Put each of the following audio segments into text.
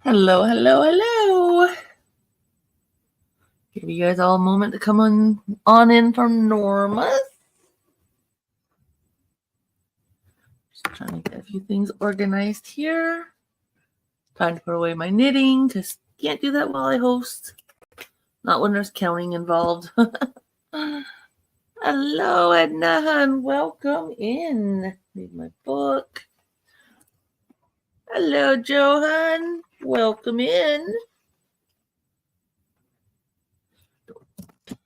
Hello, hello, hello. Give you guys all a moment to come on in from Norma's. Just trying to get a few things organized here. Time to put away my knitting because can't do that while I host. Not when there's counting involved. Hello, Edna, and welcome in. Read my book. Hello, Johan. Welcome in.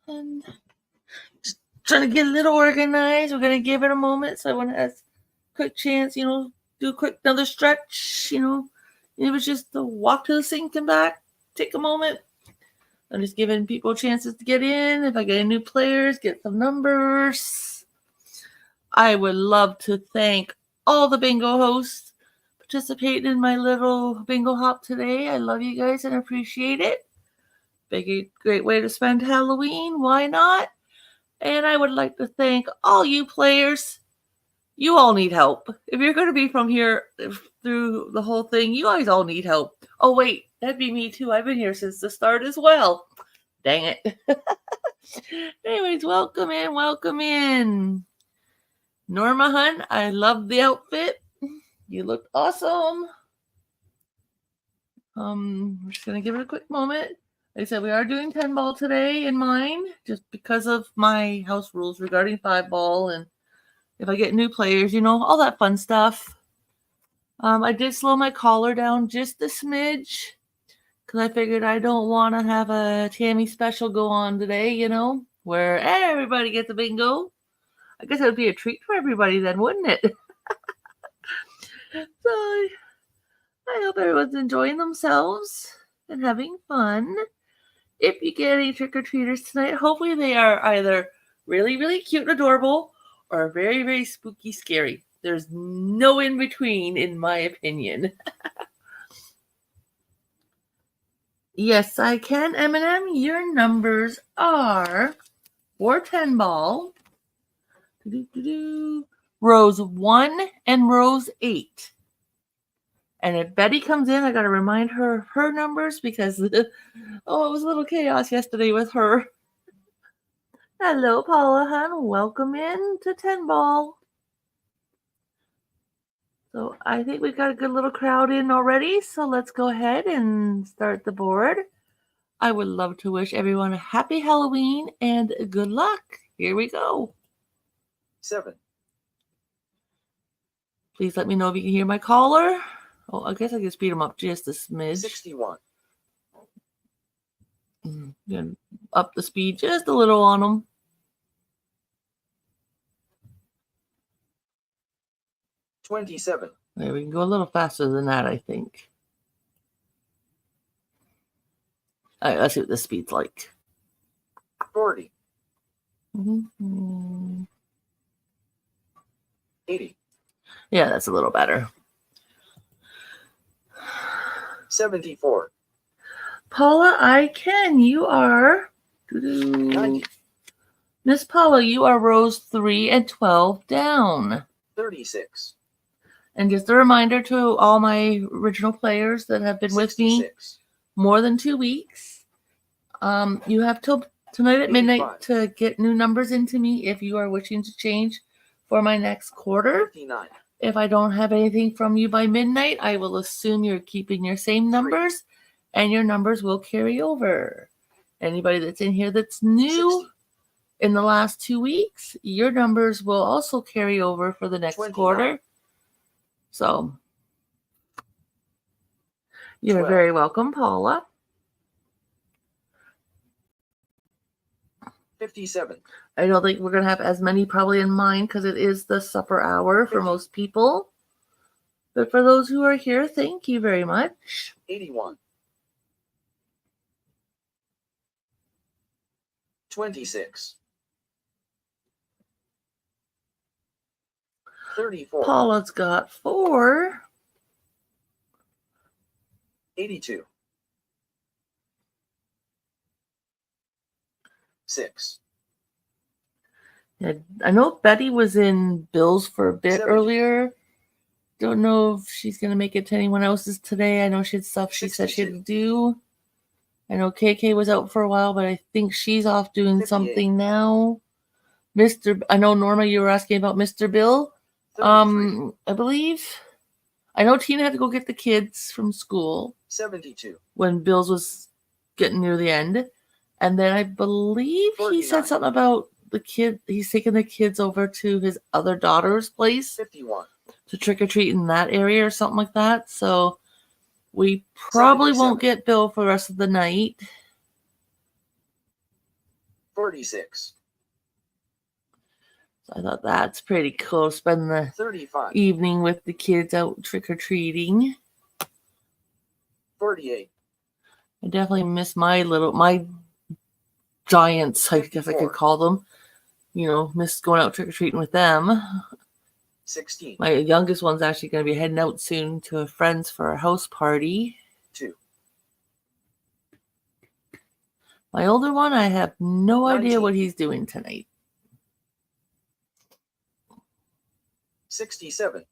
And just trying to get a little organized. We're going to give it a moment so everyone has a quick chance, do a quick another stretch, if it's just to walk to the sink and back, take a moment. I'm just giving people chances to get in. If I get any new players, get some numbers. I would love to thank all the bingo hosts participating in my little bingo hop today. I love you guys and appreciate it. Great way to spend Halloween. Why not? And I would like to thank all you players. You all need help. If you're going to be from here through the whole thing, you guys all need help. Oh, wait, that'd be me too. I've been here since the start as well. Dang it. Anyways, welcome in, welcome in. Norma Hunt, I love the outfit. You look awesome. We're just going to give it a quick moment. Like I said, we are doing 10 ball today in mine, just because of my house rules regarding 5 ball and if I get new players, all that fun stuff. I did slow my collar down just a smidge because I figured I don't want to have a Tammy special go on today, where everybody gets a bingo. I guess it would be a treat for everybody then, wouldn't it? So I hope everyone's enjoying themselves and having fun. If you get any trick-or-treaters tonight, hopefully they are either really, really cute and adorable or very, very spooky, scary. There's no in between, in my opinion. Yes, I can, Eminem. Your numbers are for 10 ball, rows 1 and rows 8. And if Betty comes in, I got to remind her numbers because, it was a little chaos yesterday with her. Hello, Paula Hun. Welcome in to 10 ball. So I think we've got a good little crowd in already. So let's go ahead and start the board. I would love to wish everyone a happy Halloween and good luck. Here we go. 7. Please let me know if you can hear my caller. Oh, I guess I can speed them up just a smidge. 61. Up the speed just a little on them. 27. There, we can go a little faster than that, I think. All right, let's see what the speed's like. 40. 80. Yeah, that's a little better. 74. Paula, I can. You are... 90. Miss Paula, you are rows 3 and 12 down. 36. And just a reminder to all my original players that have been 66. with me more than 2 weeks. You have till tonight at midnight 85. to get new numbers into me if you are wishing to change for my next quarter. 59. If I don't have anything from you by midnight, I will assume you're keeping your same numbers and your numbers will carry over. Anybody that's in here that's new 60. in the last 2 weeks, your numbers will also carry over for the next 29. quarter. So you're 12. very welcome, Paula. 57. I don't think we're going to have as many probably in mind because it is the supper hour for 50. most people. But for those who are here, thank you very much. 81. 26. 34. Paula's got 4. 82. 6. Yeah, I know Betty was in Bill's for a bit 70. earlier. don't know if she's going to make it to anyone else's today. I know she had stuff she said she had to 62. do. I know KK was out for a while, but I think she's off doing 58. something now. I know Norma, you were asking about Mr. Bill. 33. I believe. I know Tina had to go get the kids from school 72. when Bill's was getting near the end. And then I believe he said 49. something about he's taking the kids over to his other daughter's place 51. to trick or treat in that area or something like that. So we probably 77. won't get Bill for the rest of the night. 46. So I thought that's pretty cool. Spend the 35. evening with the kids out trick or treating. 48. I definitely miss my giants, I guess I could 54. call them. You know, miss going out trick or treating with them. 16. My youngest one's actually going to be heading out soon to a friend's for a house party. 2. My older one, I have no 19. idea what he's doing tonight. 67.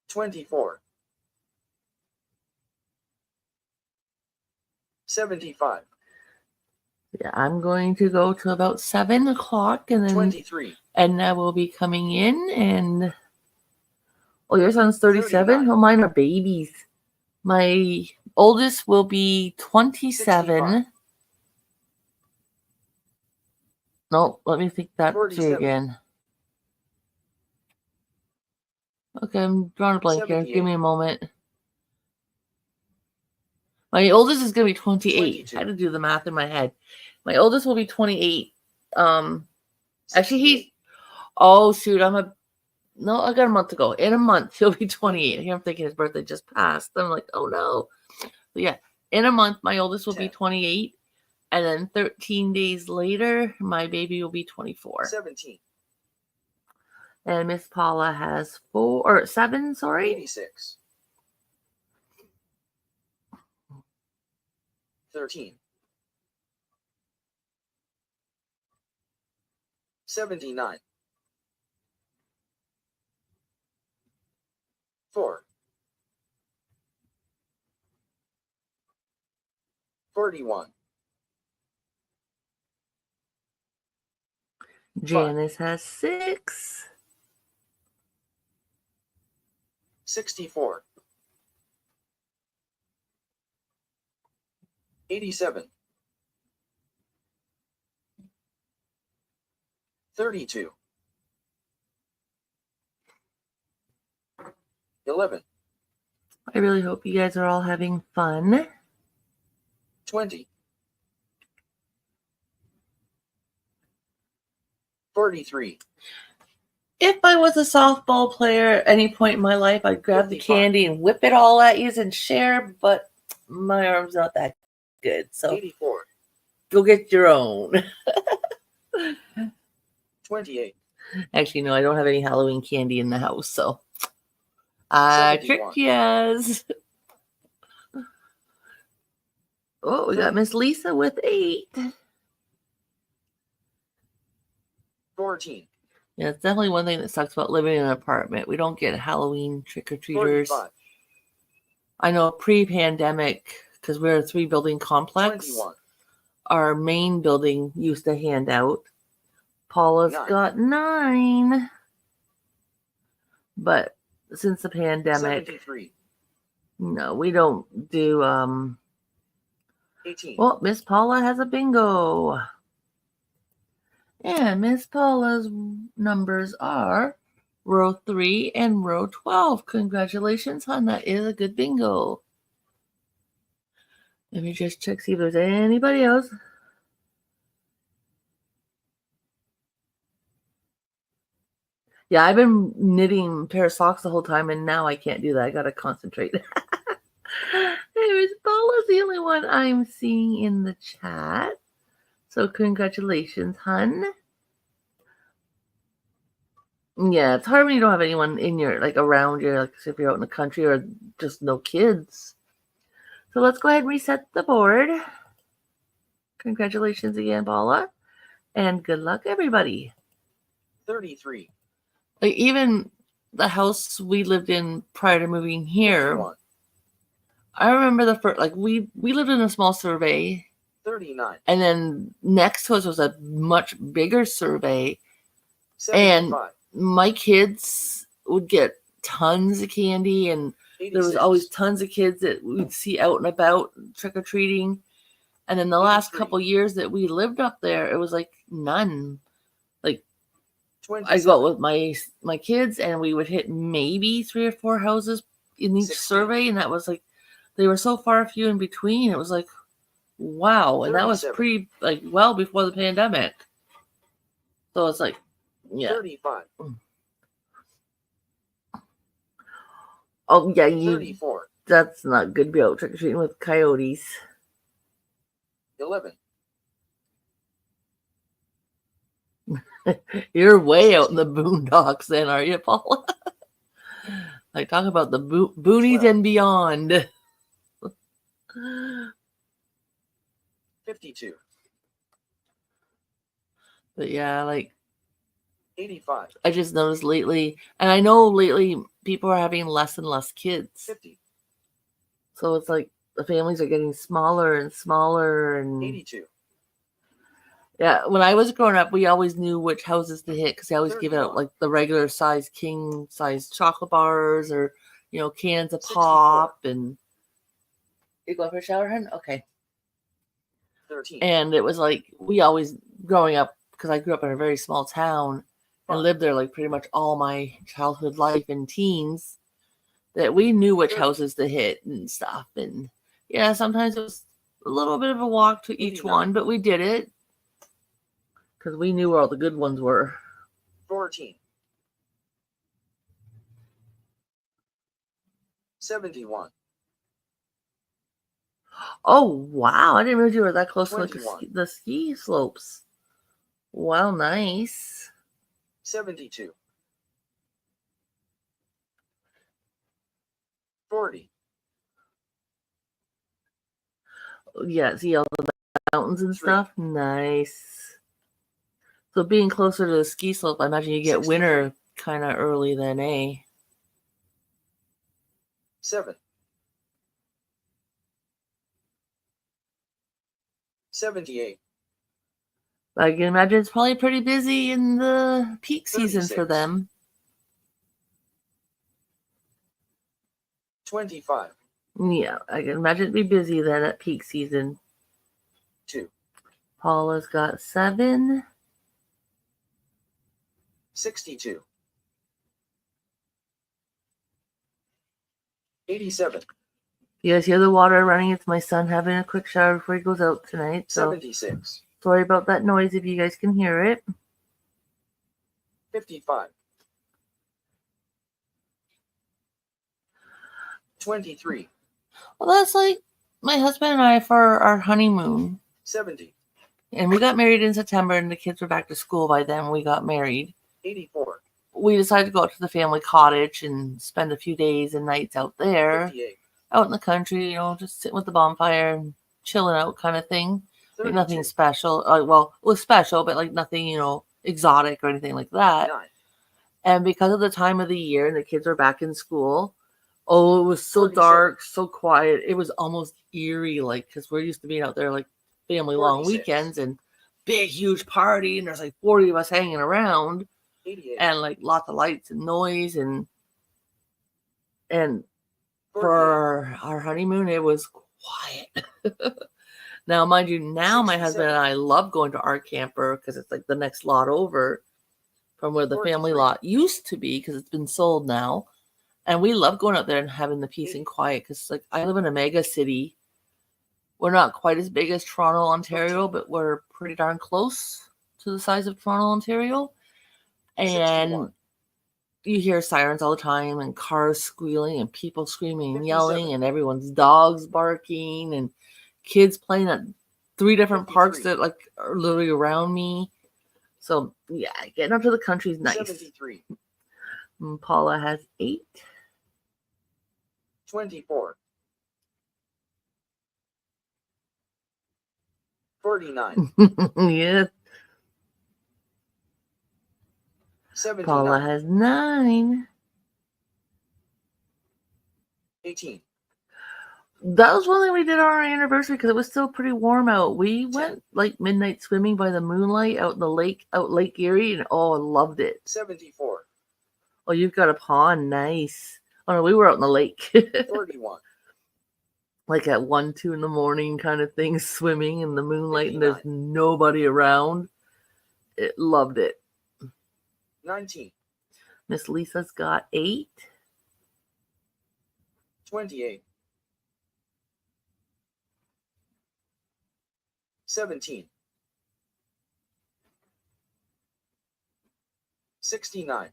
24. 75. Yeah, I'm going to go to about 7 o'clock, and then 23. Edna will be coming in. And oh, your son's 37. 39. Oh, mine are babies. My oldest will be 27. 65. No, let me think that through 47. again. Okay, I'm drawing a blank here. Give 78. me a moment. My oldest is going to be 28. 22. I had to do the math in my head. My oldest will be 28. Actually, he's... Oh, shoot. No, I got a month to go. In a month, he'll be 28. Here I'm thinking his birthday just passed. I'm like, oh, no. But yeah, in a month, my oldest will 10. be 28. And then 13 days later, my baby will be 24. 17. And Miss Paula has 7, sorry. 86. 13. 79. 4. 41. Janice has 6. 64. 87. 32. 11. I really hope you guys are all having fun. 20. 43. If I was a softball player at any point in my life, I'd grab 55. the candy and whip it all at you and share, but my arm's not that good. So 84. go get your own. 28. Actually, no, I don't have any Halloween candy in the house, so I 71. tricked yous. Oh, we got Miss Lisa with 8. 14. Yeah, it's definitely one thing that sucks about living in an apartment. We don't get Halloween trick-or-treaters. 45. I know pre-pandemic, because we're a 3-building complex, 21. our main building used to hand out. Paula's 9. got 9. But since the pandemic, 73. no, we don't do 18. Well, Miss Paula has a bingo. And Miss Paula's numbers are row 3 and row 12. Congratulations, hon. That is a good bingo. Let me just check, see if there's anybody else. Yeah, I've been knitting a pair of socks the whole time, and now I can't do that. I got to concentrate. Anyways, Paula's the only one I'm seeing in the chat. So congratulations, hun. Yeah, it's hard when you don't have anyone in your, like, around you, like if you're out in the country or just no kids. So let's go ahead and reset the board. Congratulations again, Paula. And good luck, everybody. 33. Like even the house we lived in prior to moving here, 51. I remember the first, like we lived in a small survey, 39. and then next to us was a much bigger survey, and 75. my kids would get tons of candy, and there was 86. always tons of kids that we'd see out and about trick or treating. And in the last 83. couple years that we lived up there, it was like none. Like I 27. go out with my kids, and we would hit maybe 3 or 4 houses in each 16. survey, and that was like they were so far few in between. It was like wow, and that was 37. pretty like well before the pandemic. So it's like yeah. 35. Oh yeah, you 34. that's not good to be out trick or treating with coyotes. 11. You're way out in the boondocks then, are you, Paula? Like talk about the boonies 12. and beyond. 52. But yeah, like 85. I just noticed lately, and I know lately people are having less and less kids. 50. So it's like the families are getting smaller and smaller, and 82. yeah, when I was growing up, we always knew which houses to hit because they always give out 31. like the regular size king size chocolate bars or cans of 64. pop. And you going for a shower, hun? Okay. 13. And it was like we always growing up because I grew up in a very small town and 5. lived there like pretty much all my childhood life and teens, that we knew which 30. houses to hit and stuff. And yeah, sometimes it was a little bit of a walk to each 89. one, but we did it because we knew where all the good ones were. 14. 71. Oh wow! I didn't realize you were that close to 21. the ski slopes. Wow, nice. 72. 40. Yeah, see all the mountains and 3. stuff. Nice. So being closer to the ski slope, I imagine you get 63. winter kind of early then, eh? 7. 78. I can imagine it's probably pretty busy in the peak season for 36. them. 25. Yeah, I can imagine it'd be busy then at peak season. 2. Paula's got 7. 62. 87. You guys hear the water running? It's my son having a quick shower before he goes out tonight. So 76. sorry about that noise if you guys can hear it. 55. 23. Well, that's like my husband and I for our honeymoon. 70. And we got married in September, and the kids were back to school by then. We got married. 84. We decided to go out to the family cottage and spend a few days and nights out there, 58. out in the country, just sitting with the bonfire and chilling out kind of thing. Like 32. nothing special. Well, it was special, but like nothing, exotic or anything like that. 9. And because of the time of the year and the kids were back in school, oh, it was so 47. dark, so quiet. It was almost eerie, like, because we're used to being out there like family long 46. weekends and big, huge party, and there's like 40 of us hanging around, 88. and like lots of lights and noise, and 48. for our honeymoon, it was quiet. Now, mind you, now my husband 67. and I love going to our camper because it's like the next lot over from where the family 43. lot used to be because it's been sold now. And we love going out there and having the peace 80. and quiet because like I live in a mega city. We're not quite as big as Toronto, Ontario, 13. but we're pretty darn close to the size of Toronto, Ontario. And 61. you hear sirens all the time and cars squealing and people screaming and 57. yelling and everyone's dogs barking and kids playing at 3 different parks 53. that like are literally around me. So yeah, getting up to the country is nice. 73. And Paula has 8. 24. 49. Yeah. 79. Paula has 9. 18. That was one thing we did on our anniversary because it was still pretty warm out. We went like midnight swimming by the moonlight out in the lake, out Lake Erie, and I loved it. 74. Oh, you've got a pond, nice. Oh no, we were out in the lake. 31. Like at 1, 2 in the morning kind of thing, swimming in the moonlight, 59. and there's nobody around. Loved it. 19. Miss Lisa's got 8. 28. 17. 69.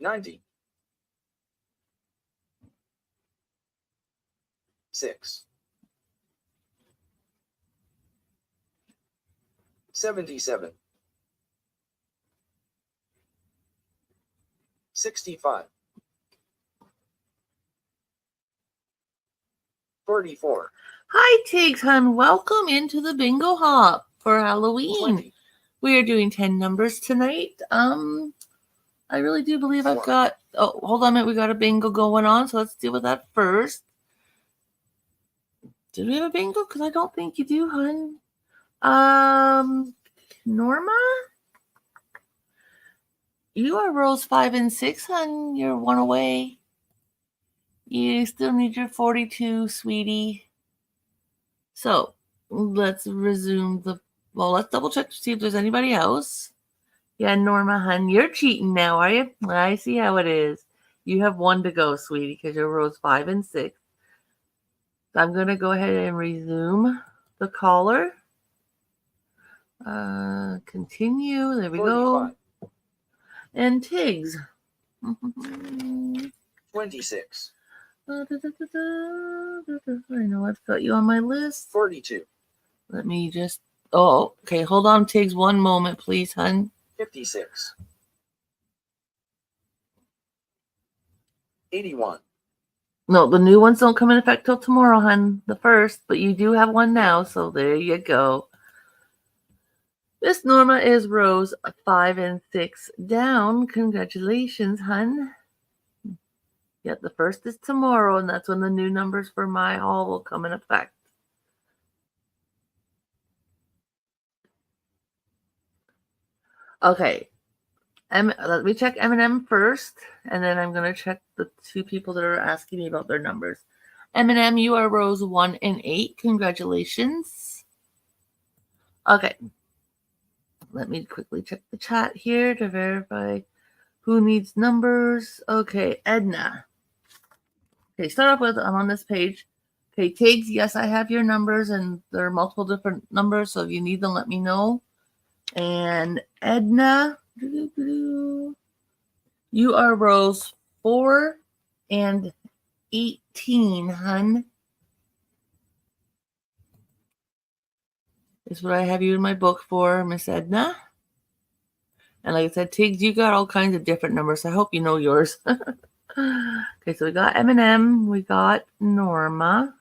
90. 6. 77. 65. 44. Hi, Tiggs, hun. Welcome into the bingo hop for Halloween. 20. We are doing 10 numbers tonight. I really do believe I've got. Oh, hold on a minute. We got a bingo going on, so let's deal with that first. Did we have a bingo? Because I don't think you do, hun. Norma, you are rows 5 and 6, hun. You're 1 away. You still need your 42, sweetie. So let's resume the. Well, let's double check to see if there's anybody else. Yeah, Norma, hun, you're cheating now, are you? I see how it is. You have 1 to go, sweetie, because you're rows 5 and 6. So I'm going to go ahead and resume the caller. Continue. There we 45. go. And Tiggs. 26. I know I've got you on my list. 42. Let me just. Oh, okay. Hold on, Tiggs. 1 moment, please, hun. 56. 81. No, the new ones don't come in effect till tomorrow, hun. The first, but you do have 1 now, so there you go. Miss Norma is rows 5 and 6 down. Congratulations, hun. Yep, the first is tomorrow, and that's when the new numbers for my hall will come in effect. Okay. Let me check M&M first, and then I'm going to check the 2 people that are asking me about their numbers. M&M, you are rows 1 and 8. Congratulations. Okay. Let me quickly check the chat here to verify who needs numbers. Okay, Edna. Okay, start off with, I'm on this page. Okay, Tiggs, yes, I have your numbers, and there are multiple different numbers, so if you need them, let me know. And Edna, you are rows 4 and 18, hun. Is what I have you in my book for, Miss Edna. And like I said, Tiggs, you got all kinds of different numbers. So I hope you know yours. Okay, so we got M&M. We got Norma.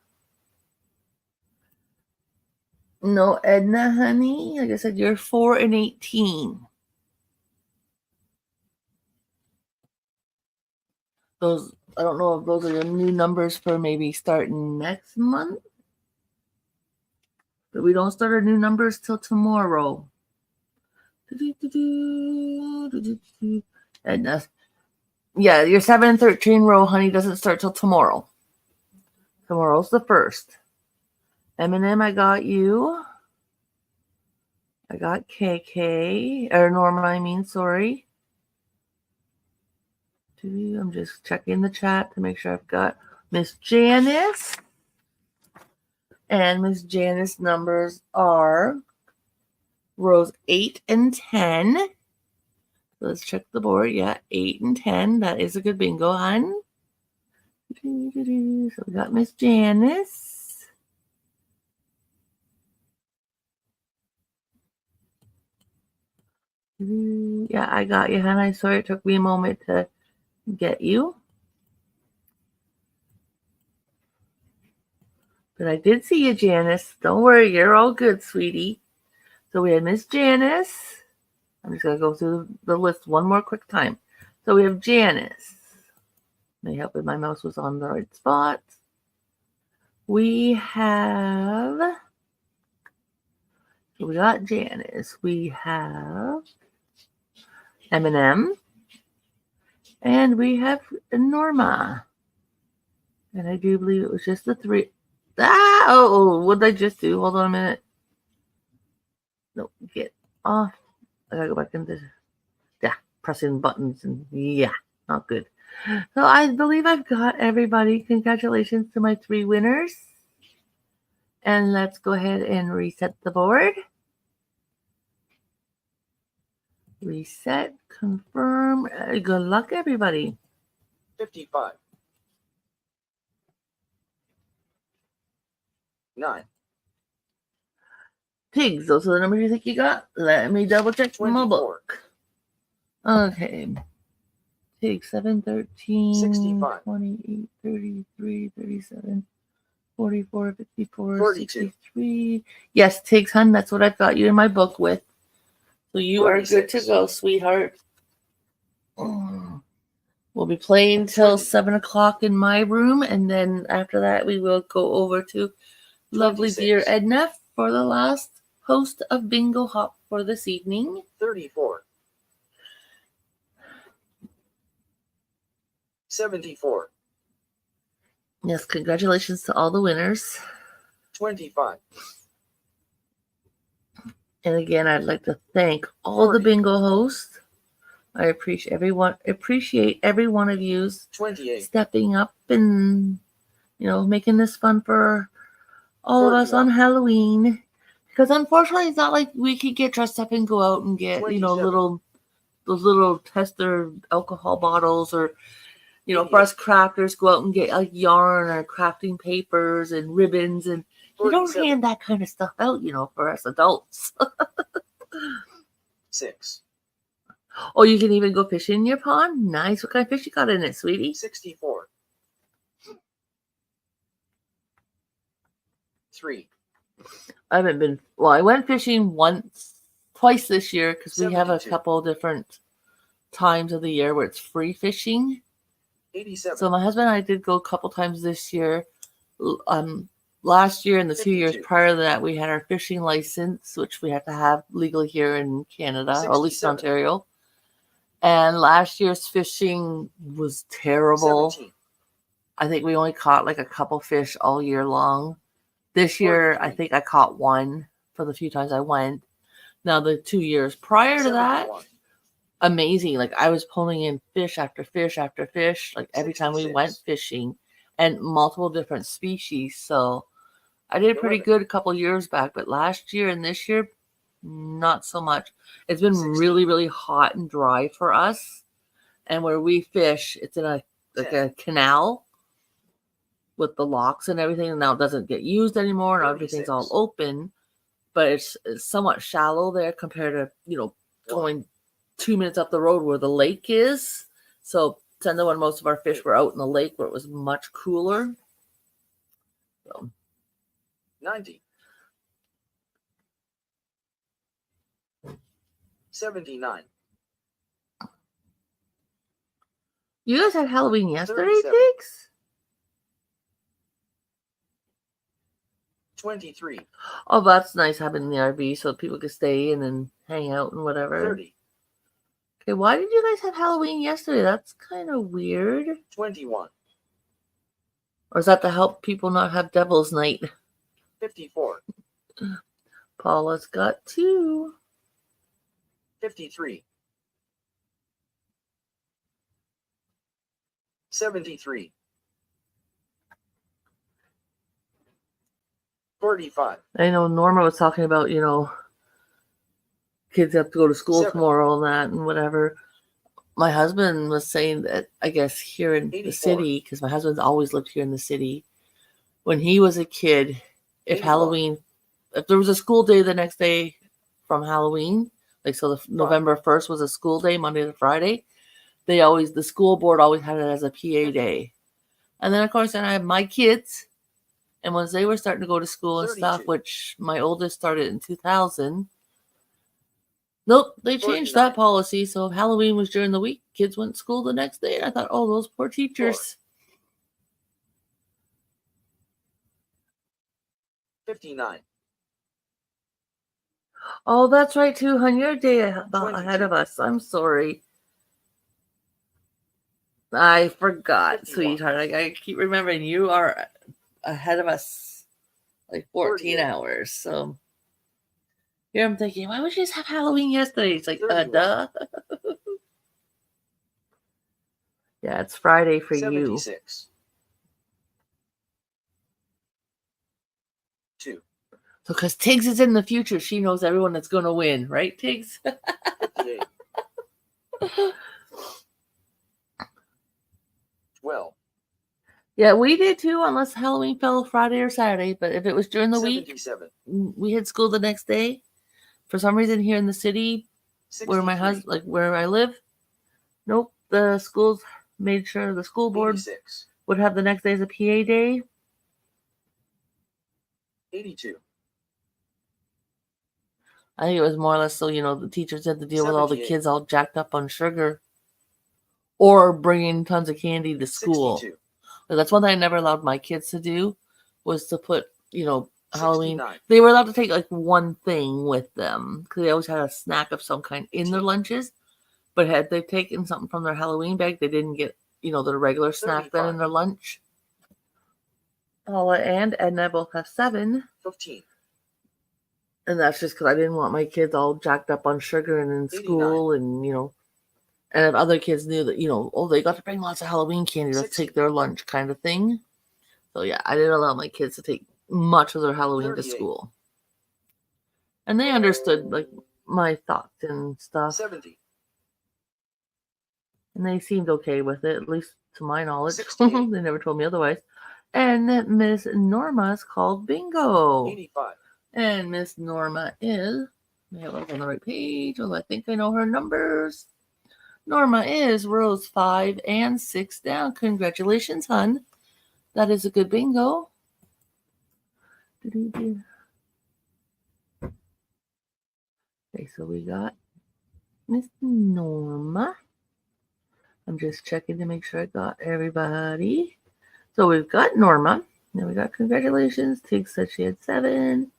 No, Edna, honey. Like I said, you're 4 and 18. Those, I don't know if those are your new numbers for maybe starting next month. But we don't start our new numbers till tomorrow. Edna. Yeah, your 7 and 13 row, honey, doesn't start till tomorrow. Tomorrow's the 1st. M&M, I got you. I got KK. Or Norma, I mean, sorry. I'm just checking the chat to make sure I've got Miss Janice. And Miss Janice numbers are rows 8 and 10. Let's check the board. Yeah, 8 and 10. That is a good bingo, hun. So we got Miss Janice. Yeah, I got you, hun. I'm sorry it took me a moment to get you. But I did see you, Janice. Don't worry, you're all good, sweetie. So we had Miss Janice. I'm just going to go through the list one more quick time. So we have Janice. May help if my mouse was on the right spot. We have... So we got Janice. We have Eminem. And we have Norma. And I do believe it was just the three. What did I just do? Hold on a minute. No, get off. I gotta go back into, pressing buttons and not good. So I believe I've got everybody. Congratulations to my 3 winners. And let's go ahead and reset the board. Reset, confirm. Good luck, everybody. 55. 9. Pigs, those are the numbers you think you got? Let me double check my 24. book. Okay. Pig 7, 13, 65. 28, 33, 37, 44, 54, 42. 63. Yes, Tiggs, hun, that's what I've got you in my book with. So you 46. are good to go, sweetheart. We'll be playing till 7 o'clock in my room, and then after that we will go over to lovely 26. dear Edna for the last host of Bingo Hop for this evening. 34. 74. Yes, congratulations to all the winners. 25. And again, I'd like to thank all 40. the bingo hosts. I appreciate every one of you 28. stepping up and making this fun for all of us on 41. Halloween. Because unfortunately, it's not like we could get dressed up and go out and get 27. those little tester alcohol bottles, or for us crafters go out and get like yarn or crafting papers and ribbons, and they don't 47. hand that kind of stuff out, for us adults. 6. Oh, you can even go fishing in your pond? Nice. What kind of fish you got in it, sweetie? 64. 3. I went fishing twice this year because we have a 72. couple different times of the year where it's free fishing. 87. So my husband and I did go a couple times this year. Last year and the 2 years 52. prior to that, we had our fishing license, which we have to have legally here in Canada, or at least in 67. Ontario. And last year's fishing was terrible. 17. I think we only caught like a couple fish all year long. This year, 43. I think I caught one for the few times I went. Now, the 2 years prior to that, 71. amazing. Like, I was pulling in fish after fish after fish, like every time we 66. went fishing, and multiple different species. So I did pretty 11. good a couple years back, but last year and this year, not so much. It's been 60. really, really hot and dry for us. And where we fish, it's in a 10. canal with the locks and everything. And now it doesn't get used anymore. Now 36. everything's all open, but it's somewhat shallow there compared to, going 2 minutes up the road where the lake is. So when most of our fish were out in the lake where it was much cooler. So 90. 79. you guys had Halloween yesterday, 37. Tiggs? 23. Oh, that's nice having the RV so people can stay in and hang out and whatever. 30. Okay, why did you guys have Halloween yesterday? That's kind of weird. 21. Or is that to help people not have Devil's Night? 54. Paula's got 2. 53. 73. 45. I know Norma was talking about, kids have to go to school 7. tomorrow and that and whatever. My husband was saying that, I guess, here in 84. the city, because my husband's always lived here in the city, when he was a kid, if 81. if there was a school day the next day from Halloween, like so November 1st was a school day, Monday to Friday, the school board always had it as a PA day. And then, of course, then I have my kids, and once they were starting to go to school and 32. stuff, which my oldest started in 2000, Nope, they changed 49. that policy. So if Halloween was during the week, kids went to school the next day. And I thought, oh, those poor teachers. 59. Oh, that's right too, hon. You're a day ahead 22. of us. I'm sorry. I forgot, 51. sweetheart. I keep remembering you are ahead of us like 14 38. hours. So here I'm thinking, why would you just have Halloween yesterday? It's like, 31. duh. Yeah, it's Friday for you. 76. 2. So because Tiggs is in the future, she knows everyone that's going to win, right, Tiggs? 58. 12. Yeah, we did too, unless Halloween fell Friday or Saturday. But if it was during the week, 77. we had school the next day. For some reason, here in the city, 63. where my husband, like where I live, nope, the schools made sure the school board 86. would have the next day as a PA day. 82. I think it was more or less so, the teachers had to deal with all the 78. kids all jacked up on sugar or bringing tons of candy to school. 62. But that's one thing I never allowed my kids to do, was to put, Halloween. 69. They were allowed to take like one thing with them because they always had a snack of some kind in their 18. lunches. But had they taken something from their Halloween bag, they didn't get, the regular snack then in 35. their lunch. Paula and Edna both have 7. 15. And that's just because I didn't want my kids all jacked up on sugar and in 89. school. And, and if other kids knew that, oh, they got to bring lots of Halloween candy, let's 60. take their lunch kind of thing. So, yeah, I didn't allow my kids to take much of their Halloween 38. to school. And they understood, like, my thoughts and stuff. 70. And they seemed okay with it, at least to my knowledge. 68. They never told me otherwise. And Miss Norma's called bingo. 85. And Miss Norma is, I have it on the right page, although I think I know her numbers. Norma is rows 5 and 6 down. Congratulations, hun. That is a good bingo. Okay, so we got Miss Norma. I'm just checking to make sure I got everybody. So we've got Norma. Then we got congratulations. Tig said she had 7.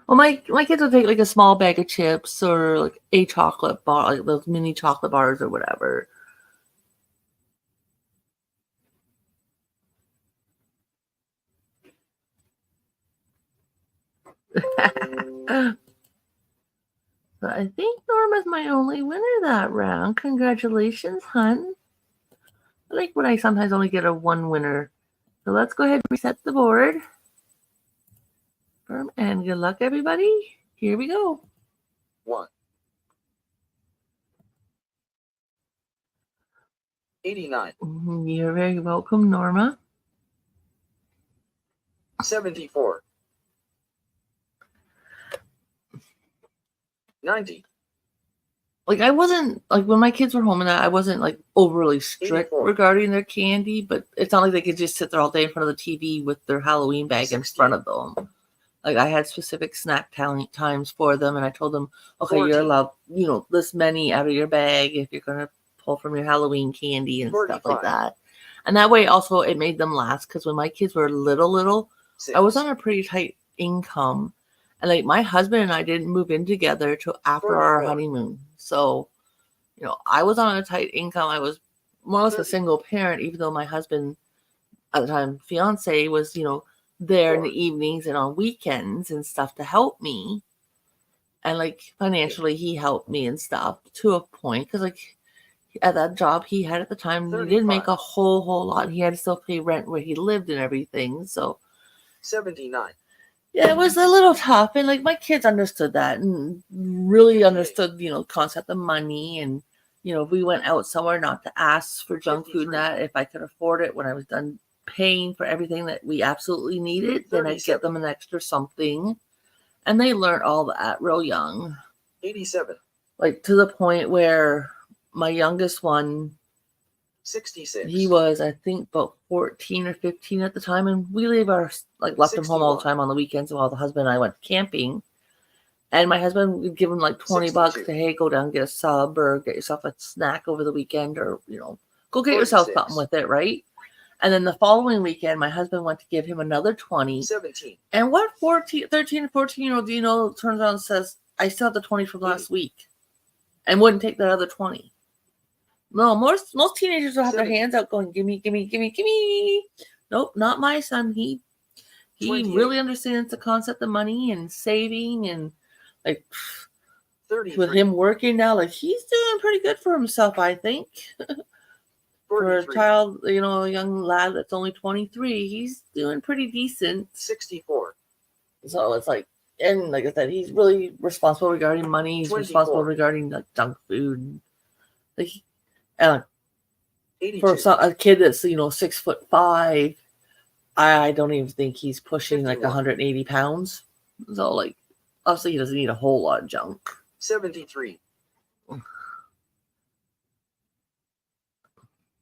Well, my kids will take like a small bag of chips or like a chocolate bar, like those mini chocolate bars or whatever. But I think Norma's my only winner that round. Congratulations, hun. I like when I sometimes only get a 1 winner. So let's go ahead and reset the board. And good luck, everybody. Here we go. 1. 89. You're very welcome, Norma. 74. 90. Like, I wasn't, like, when my kids were home and that, I wasn't, like, overly strict 84. regarding their candy, but it's not like they could just sit there all day in front of the TV with their Halloween bag 60. in front of them. Like, I had specific snack times for them, and I told them, okay, 14. you're allowed, this many out of your bag if you're going to pull from your Halloween candy and 45. stuff like that. And that way, also, it made them last, because when my kids were little, 6. I was on a pretty tight income. And, like, my husband and I didn't move in together till after 44. our honeymoon. So, I was on a tight income. I was more or less a single parent, even though my husband, at the time, fiance, was, there in the evenings and on weekends and stuff to help me. And, like, financially, he helped me and stuff to a point. Because, like, at that job he had at the time, 35. he didn't make a whole lot. He had to still pay rent where he lived and everything. So, 79. yeah, it was a little tough. And, like, my kids understood that and really understood, concept of money. And, if we went out somewhere, not to ask for junk 53. food and that, if I could afford it when I was done paying for everything that we absolutely needed, then I'd 37. get them an extra something. And they learned all that real young. 87. Like, to the point where my youngest one 66. He was, I think, about 14 or 15 at the time, and we left him home all the 61. time on the weekends while the husband and I went camping. And my husband would give him like $20 to, 62. hey, go down and get a sub or get yourself a snack over the weekend, or go get yourself 46. something with it, right? And then the following weekend, my husband went to give him another 20. 17. And what 13 and 14-year-old do you know turns around and says, I still have the 20 from last week, and wouldn't take that other 20? No, most teenagers will have 70. their hands out going, gimme, gimme, gimme, gimme. Nope, not my son. He 28. really understands the concept of money and saving, and like 33. with him working now, like he's doing pretty good for himself, I think. For a 43. child, a young lad that's only 23, he's doing pretty decent. 64. So it's like, and like I said, he's really responsible regarding money. He's 24. responsible regarding like junk food. Like, 82. for a kid that's 6'5", I don't even think he's pushing 51. like 180 pounds. So like, obviously he doesn't need a whole lot of junk. 73.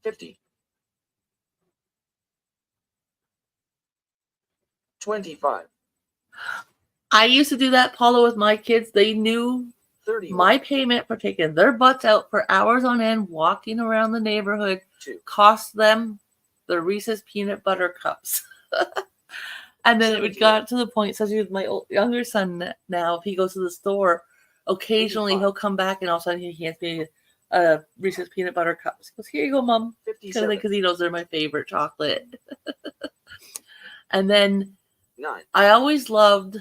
50. 25. I used to do that, Paula, with my kids. They knew 31. my payment for taking their butts out for hours on end, walking around the neighborhood, 2. cost them the Reese's peanut butter cups. And then it 78. got to the point, especially with my younger son now, if he goes to the store, occasionally 85. he'll come back and all of a sudden he hands me a Reese's peanut butter cups. He goes, here you go, Mom. 57. Because he knows they're my favorite chocolate. And then 9. I always loved,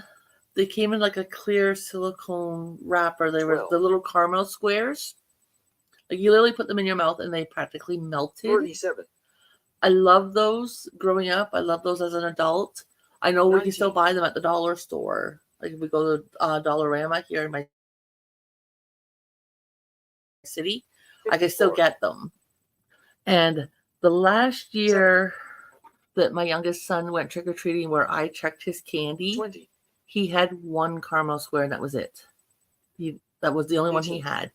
they came in like a clear silicone wrapper. They were 12. the little caramel squares. Like you literally put them in your mouth and they practically melted. 37. I love those growing up. I love those as an adult. I know we can 19. still buy them at the dollar store. Like if we go to Dollarama here in my city, 54. I can still get them. And the last year that my youngest son went trick-or-treating where I checked his candy, 20. he had one caramel square and that was it. That was the only 18. one he had.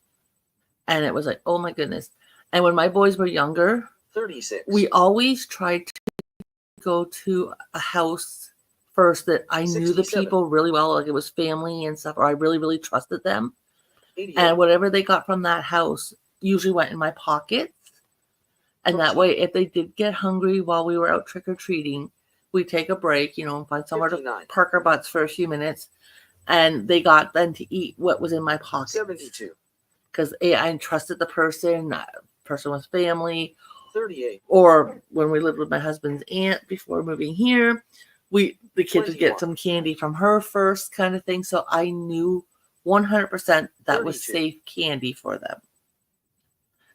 And it was like, oh my goodness. And when my boys were younger, 36. we always tried to go to a house first that I knew the 67. people really well, like it was family and stuff, or I really, really trusted them. 88. And whatever they got from that house usually went in my pockets. And that way, if they did get hungry while we were out trick-or-treating, we'd take a break, and find somewhere 59. to park our butts for a few minutes. And they got then to eat what was in my pocket. 72. Because I trusted the person was family. 38. Or when we lived with my husband's aunt before moving here, the kids would get 21. some candy from her first, kind of thing. So I knew 100% that was 32. safe candy for them.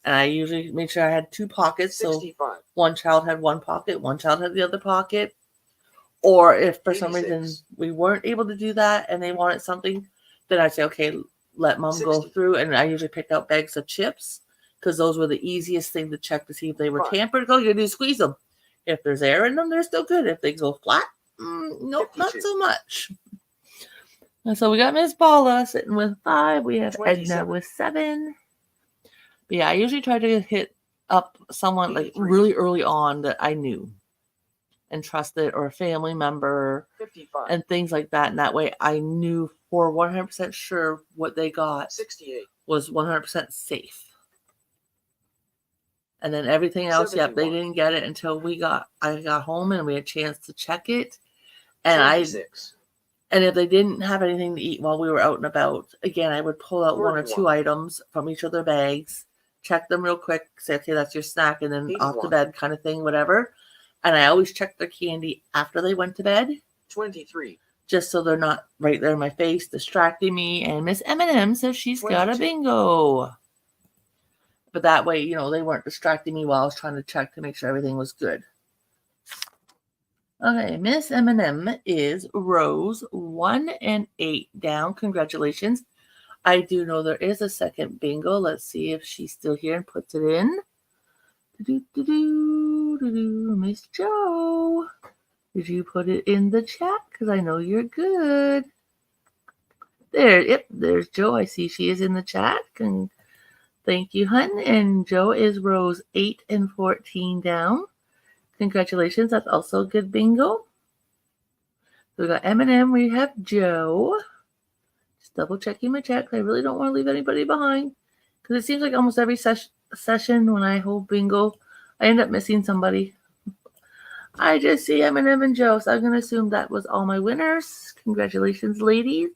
And I usually made sure I had two pockets. 65. So one child had one pocket, one child had the other pocket. Or if for some 86. reason we weren't able to do that and they wanted something, then I'd say, okay, let Mom 60. go through. And I usually picked out bags of chips because those were the easiest thing to check to see if they were 5. tampered. All you do is squeeze them. If there's air in them, they're still good. If they go flat, nope, 52. not so much. And so we got Miss Paula sitting with 5. We have 27. Edna with 7. But yeah, I usually try to hit up someone like 83. really early on that I knew and trusted, or a family member 55. and things like that. And that way I knew for 100% sure what they got 68. was 100% safe. And then everything else, they 71. didn't get it until I got home and we had a chance to check it. And 26. and if they didn't have anything to eat while we were out and about, again, I would pull out 1 or 2 41. items from each of their bags, check them real quick, say, okay, that's your snack, and then off to 81. bed kind of thing, whatever. And I always check their candy after they went to bed, 23. just so they're not right there in my face, distracting me. And Miss M&M says she's got a 22. bingo. But that way, they weren't distracting me while I was trying to check to make sure everything was good. Okay, Miss M&M is rows 1 and 8 down. Congratulations. I do know there is a second bingo. Let's see if she's still here and puts it in. Miss Jo, did you put it in the chat? Because I know you're good. There, yep, there's Jo. I see she is in the chat. Thank you, hun. And Joe is rows 8 and 14 down. Congratulations. That's also a good bingo. So we got M&M. We have Joe. Just double checking my checks. I really don't want to leave anybody behind because it seems like almost every session when I hold bingo, I end up missing somebody. I just see M&M and Joe, so I'm going to assume that was all my winners. Congratulations, ladies.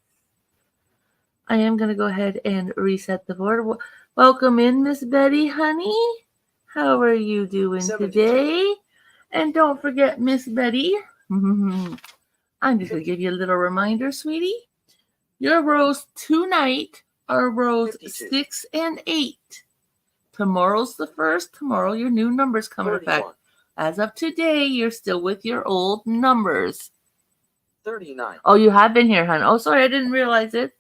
I am going to go ahead and reset the board. Welcome in, Miss Betty, honey. How are you doing 72. today? And don't forget, Miss Betty, I'm just going to give you a little reminder, sweetie. Your rows tonight are rows 52. 6 and 8. Tomorrow's the 1st. Tomorrow your new numbers come in effect. 31. As of today, you're still with your old numbers. 39. Oh, you have been here, hon. Oh, sorry, I didn't realize it.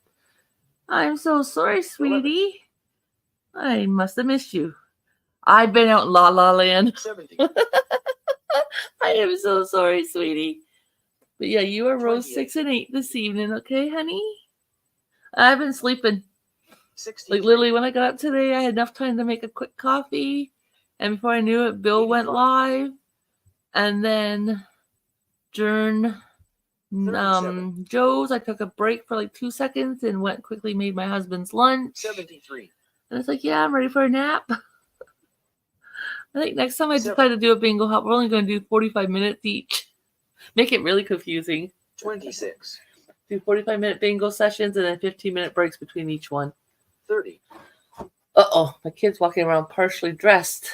I'm so sorry, sweetie. 11. I must have missed you. I've been out in La La Land. 70. I am so sorry, sweetie. But yeah, you are rows 28. 6 and 8 this evening, okay, honey? I've been sleeping. 63. Like literally, when I got up today, I had enough time to make a quick coffee, and before I knew it, Bill 85. went live, and then during 37. Joe's, I took a break for like 2 seconds and went quickly made my husband's lunch. 73. And it's like, yeah, I'm ready for a nap. I think next time I 7. decide to do a bingo hop, we're only going to do 45 minutes each. Make it really confusing. 26. Do 45-minute bingo sessions and then 15-minute breaks between each one. 30. Uh-oh, my kid's walking around partially dressed.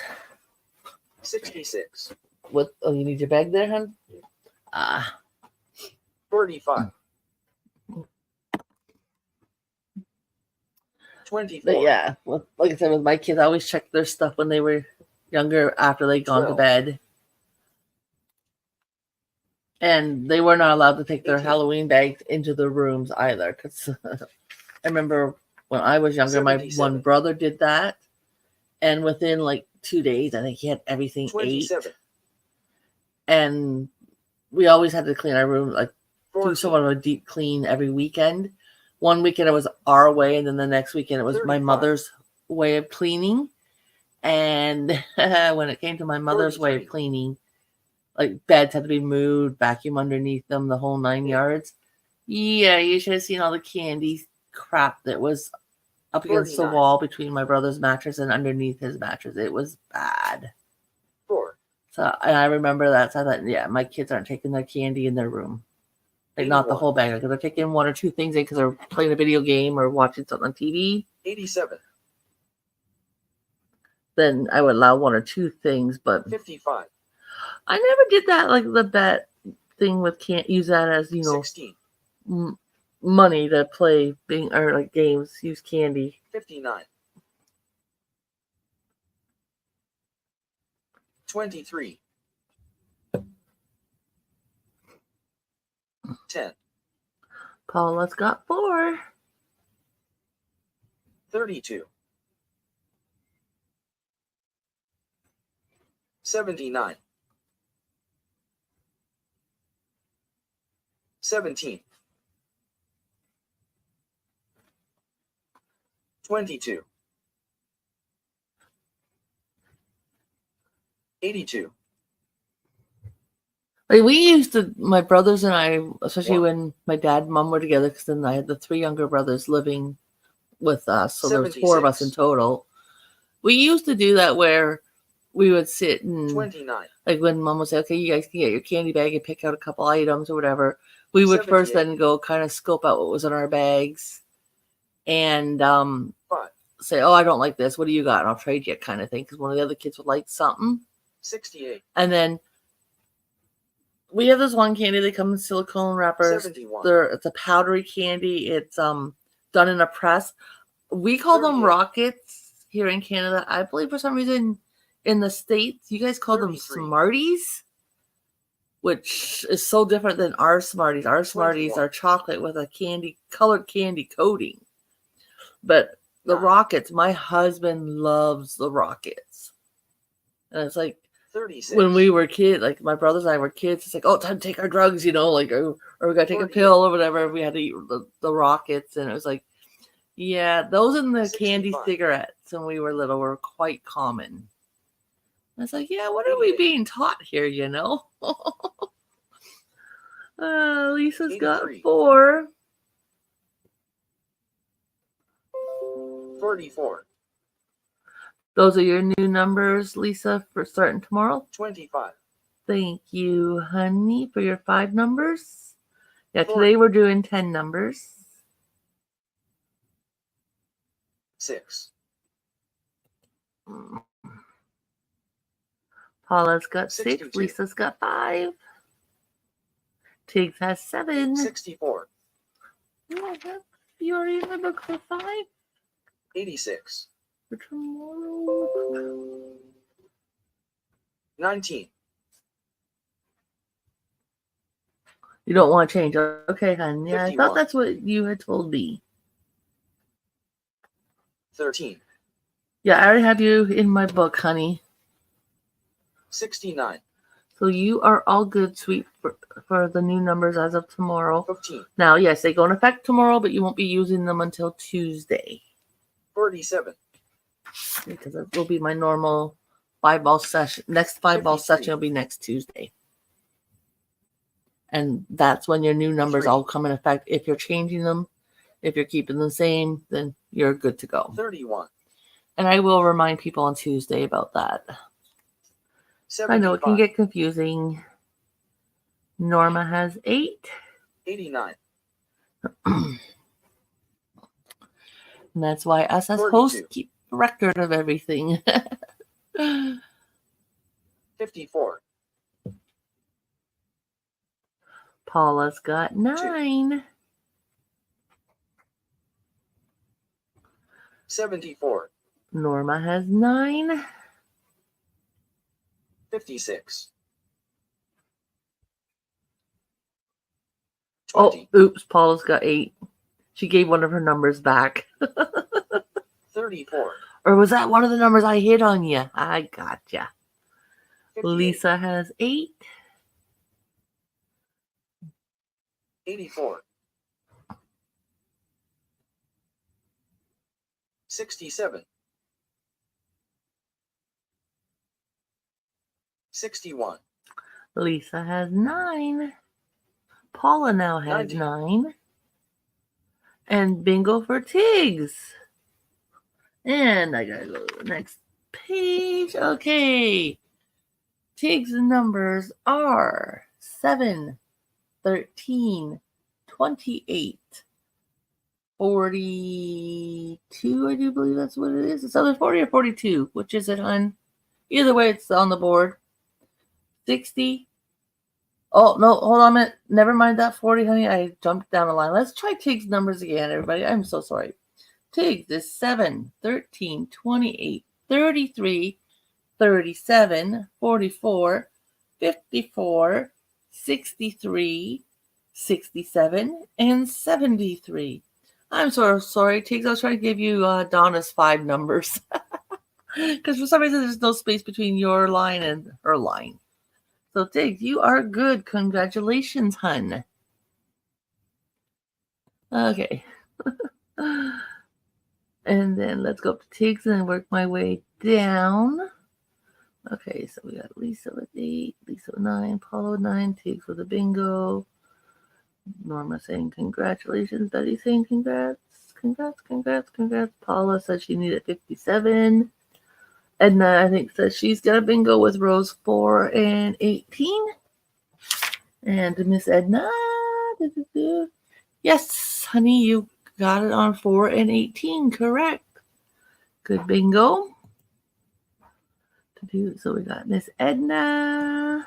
66. What? Oh, you need your bag there, hon? 45. 24. But yeah, well, like I said, with my kids, I always check their stuff when they were younger after they'd gone to 12. bed. And they were not allowed to take their 18. Halloween bags into the rooms either. Because I remember when I was younger, my 77. one brother did that. And within like 2 days, I think he had everything 27. ate. And we always had to clean our room, like 14. do somewhat of a deep clean every weekend. One weekend it was our way, and then the next weekend it was 35. my mother's way of cleaning. And when it came to my mother's way of 43. cleaning, like beds had to be moved, vacuum underneath them, the whole 9 yards. Yeah, you should have seen all the candy crap that was up against the 49. wall between my brother's mattress and underneath his mattress. It was bad. 4. So, and I remember that. So I thought, yeah, my kids aren't taking their candy in their room. Like, not the 81. whole bag. Like, if they're taking 1 or 2 things in because they're playing a video game or watching something on TV, 87. then I would allow 1 or 2 things. But 55. I never did that, like the bet thing with can't use that as, 16. money to play or like games, use candy. 59. 23. 10. Paula's got 4. 32. 79. 17. 22. 82. Like we used to, my brothers and I, especially 1. when my dad and mom were together, because then I had the 3 younger brothers living with us, so there was 4 of us in 76. total. We used to do that where we would sit and 29. like when mom would say, okay, you guys can get your candy bag and pick out a couple items or whatever, we would first 78. then go kind of scope out what was in our bags and 5. say, oh, I don't like this. What do you got? And I'll trade you kind of thing. Because one of the other kids would like something. 68. And then we have this one candy. They come in silicone wrappers. 71. It's a powdery candy. It's done in a press. We call them 38. rockets here in Canada. I believe for some reason in the States, you guys call 33. them Smarties, which is so different than our Smarties. Our Smarties 21. are chocolate with a colored candy coating. But the 9. rockets, my husband loves the rockets. And it's like 36. when we were kids, like my brothers and I were kids, it's like, oh, time to take our drugs, like, or we got to take 48. a pill or whatever. We had to eat the rockets. And it was like, Yeah, those and the candy 65. cigarettes when we were little were quite common. I was like, yeah, what are we 88. being taught here, you know? Lisa's got 83. 4. 34. Those are your new numbers, Lisa, for starting tomorrow. 25. Thank you, honey, for your 5 numbers. Yeah, 40. today we're doing 10 numbers. 6. Paula's got 6. 62. Lisa's got 5. Tiggs has 7. 64. Oh, you already in the book for 5 86. for tomorrow. 19. You don't want to change. Okay, hon. Yeah, 51. I thought that's what you had told me. 13. Yeah, I already have you in my book, honey. 69. So you are all good, sweet, for the new numbers as of tomorrow. 15. Now, yes, they go in effect tomorrow, but you won't be using them until Tuesday. 47. Because that will be my normal 5-ball session. Next 5-ball 53. session will be next Tuesday. And that's when your new numbers 3. all come in effect. If you're changing them, if you're keeping the same, then you're good to go. 31. And I will remind people on Tuesday about that. 75. I know it can get confusing. Norma has 8. 89. And that's why us as 42. hosts keep record of everything. 54. Paula's got 9. 74. Norma has 9. 56. 20. Oh, oops, Paula's got 8. She gave one of her numbers back. 34. Or was that one of the numbers I hit on you? I gotcha. 58. Lisa has 8. 84. 67. 61. Lisa has 9. Paula now has 90. 9. And bingo for Tiggs. And I gotta go to the next page. Okay. Tiggs' numbers are 7, 13, 28, 42. I do believe that's what it is. It's either 40 or 42. Which is it, hon? Either way, it's on the board. 60. Oh, no, hold on a minute. Never mind that 40, honey. I jumped down the line. Let's try Tiggs' numbers again, everybody. I'm so sorry. Tiggs is 7, 13, 28, 33, 37, 44, 54, 63, 67, and 73. I'm so sorry, Tiggs. I was trying to give you Donna's 5 numbers. Because for some reason, there's no space between your line and her line. So, Tiggs, you are good. Congratulations, hun. Okay. And then let's go up to Tiggs and work my way down. Okay, so we got Lisa with 8, Lisa with 9, Paula with 9, Tiggs with a bingo. Norma saying congratulations. Betty saying congrats. Congrats. Paula said she needed 57. Edna, I think, says she's got a bingo with Rose 4 and 18. And Miss Edna, yes, honey, you got it on 4 and 18, correct. Good bingo. So we got Miss Edna.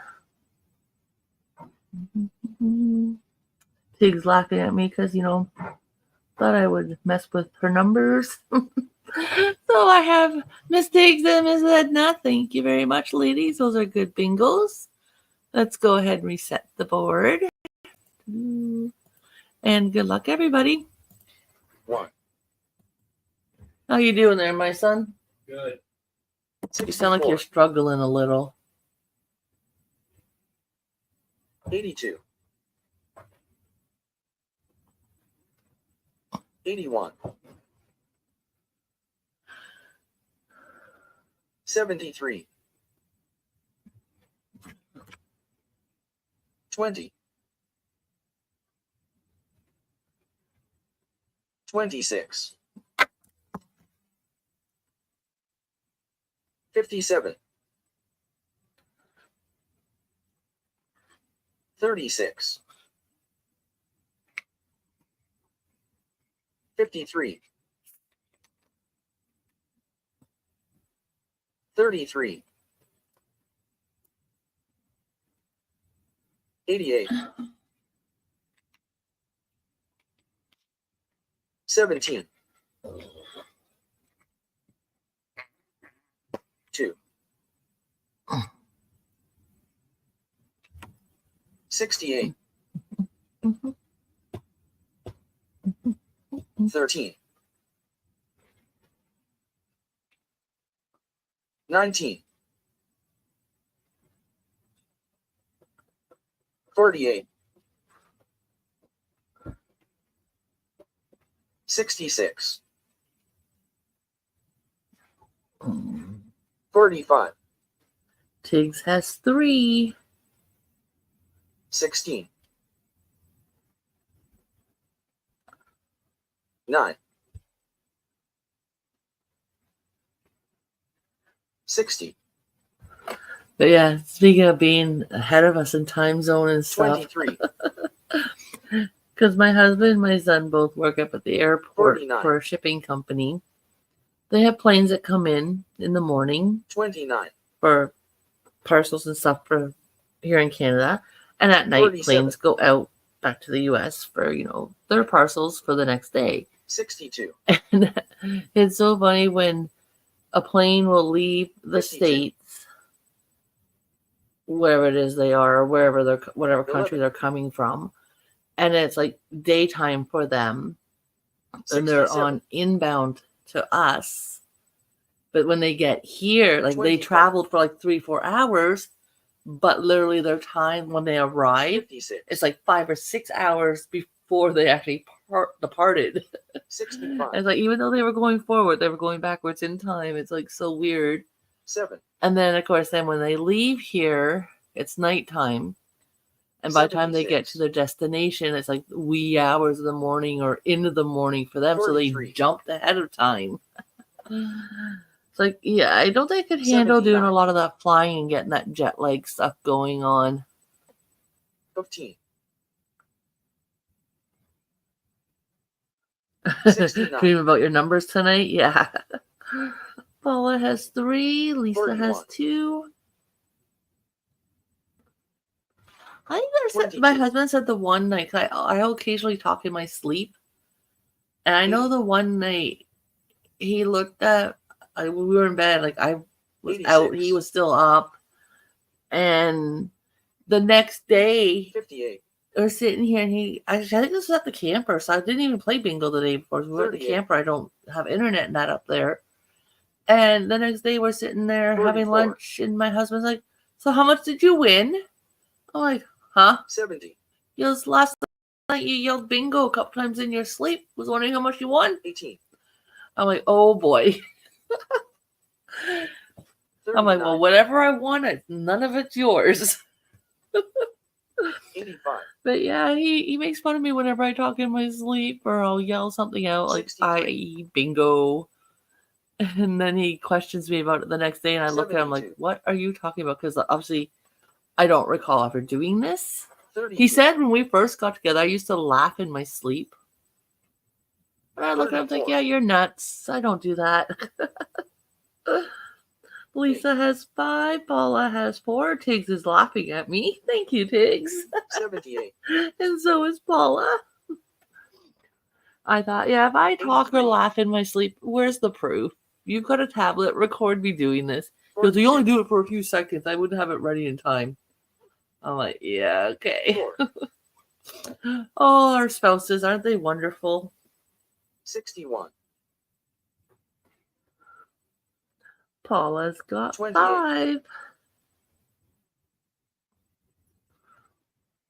Tiggs laughing at me because, thought I would mess with her numbers. So I have Miss Tiggs and Miss Edna. Thank you very much, ladies. Those are good bingos. Let's go ahead and reset the board. And good luck, everybody. 1. How you doing there, my son? Good. You sound like you're struggling a little. 82. 81. 73. 20. 26. 57. 36. 53. 33. 88. 17. 2. 68. 13. 19. 48. 66. 45. Tiggs has 3. 16. 9. 60. But yeah, speaking of being ahead of us in time zone and stuff, 23. because my husband and my son both work up at the airport 49. for a shipping company. They have planes that come in the morning 29. for parcels and stuff for here in Canada, and at night 47. planes go out back to the US for their parcels for the next day. 62. And it's so funny when a plane will leave the 52. States, wherever it is they are, or whatever country 11. they're coming from, and it's like daytime for them, and they're 67. on inbound to us. But when they get here, like they 25. traveled for like 3-4 hours, but literally their time when they arrive, 56. it's like 5 or 6 hours before they actually departed. 65. It's like even though they were going forward, they were going backwards in time. It's like so weird. 7. And then of course, then when they leave here, it's nighttime. And by the time they get 76. to their destination, it's like wee hours of the morning or into the morning for them. So they 43. jumped ahead of time. It's like, yeah, I don't think I could handle doing 79. a lot of that flying and getting that jet lag stuff going on. 15. 69. Dream about your numbers tonight? Yeah. Paula has 3. Lisa 41. has 2. I think my 22. husband said the one night, 'cause I occasionally talk in my sleep. And I know 80. the one night he looked at, we were in bed, like I was out, he 86. was still up. And the next day, 58. we're sitting here, and I think this was at the camper, so I didn't even play bingo the day before. We were at the 38. camper. I don't have internet and that up there. And the next day, we're sitting there having 44. lunch, and my husband's like, "So how much did you win?" I'm like, "Huh?" 70. He goes, "Last night you yelled bingo a couple times in your sleep. Was wondering how much you won." 18. I'm like, "Oh boy." I'm like, "Well, 39. whatever I wanted, none of it's yours." 85. But yeah, he makes fun of me whenever I talk in my sleep, or I'll yell something out like 63. i.e. bingo. And then he questions me about it the next day, and I look at him like, 72. "What are you talking about?" Because obviously I don't recall ever doing this. 32. He said when we first got together, I used to laugh in my sleep. And I look at him like, 34. "Yeah, you're nuts. I don't do that." Lisa has 5. Paula has 4. Tiggs is laughing at me. Thank you, Tiggs. 78. And so is Paula. I thought, yeah, if I talk or 83. laugh in my sleep, where's the proof? You've got a tablet, record me doing this. Because you 42. only do it for a few seconds. I wouldn't have it ready in time. I'm like, yeah, okay. 4. Oh, our spouses, aren't they wonderful? 61. Paula's got 28. 5.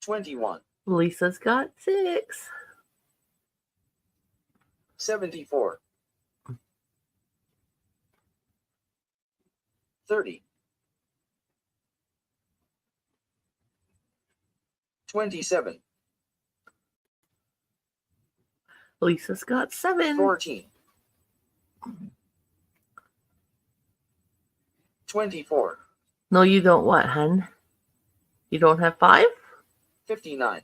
21. Lisa's got 6. 74. 30. 27. Lisa's got 7. 14. 24. No, you don't what, hun? You don't have 5? 59.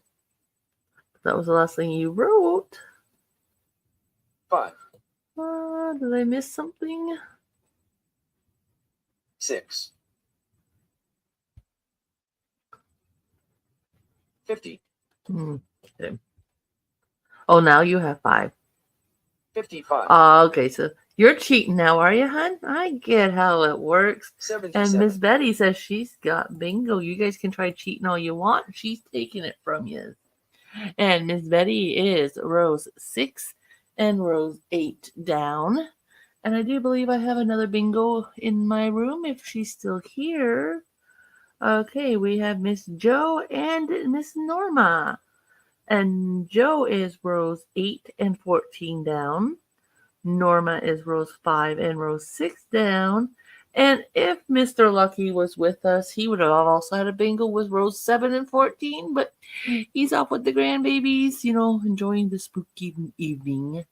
That was the last thing you wrote. 5. Did I miss something? 6. 50. Okay. Oh, now you have 5. 55. Okay, so you're cheating now, are you, hun? I get how it works. 77. And Miss Betty says she's got bingo. You guys can try cheating all you want. She's taking it from you. And Miss Betty is rows 6 and rows 8 down. And I do believe I have another bingo in my room if she's still here. Okay, we have Miss Joe and Miss Norma. And Joe is rows 8 and 14 down. Norma is rows 5 and rows 6 down. And if Mr. Lucky was with us, he would have also had a bingo with rows 7 and 14. But he's off with the grandbabies, enjoying the spooky evening.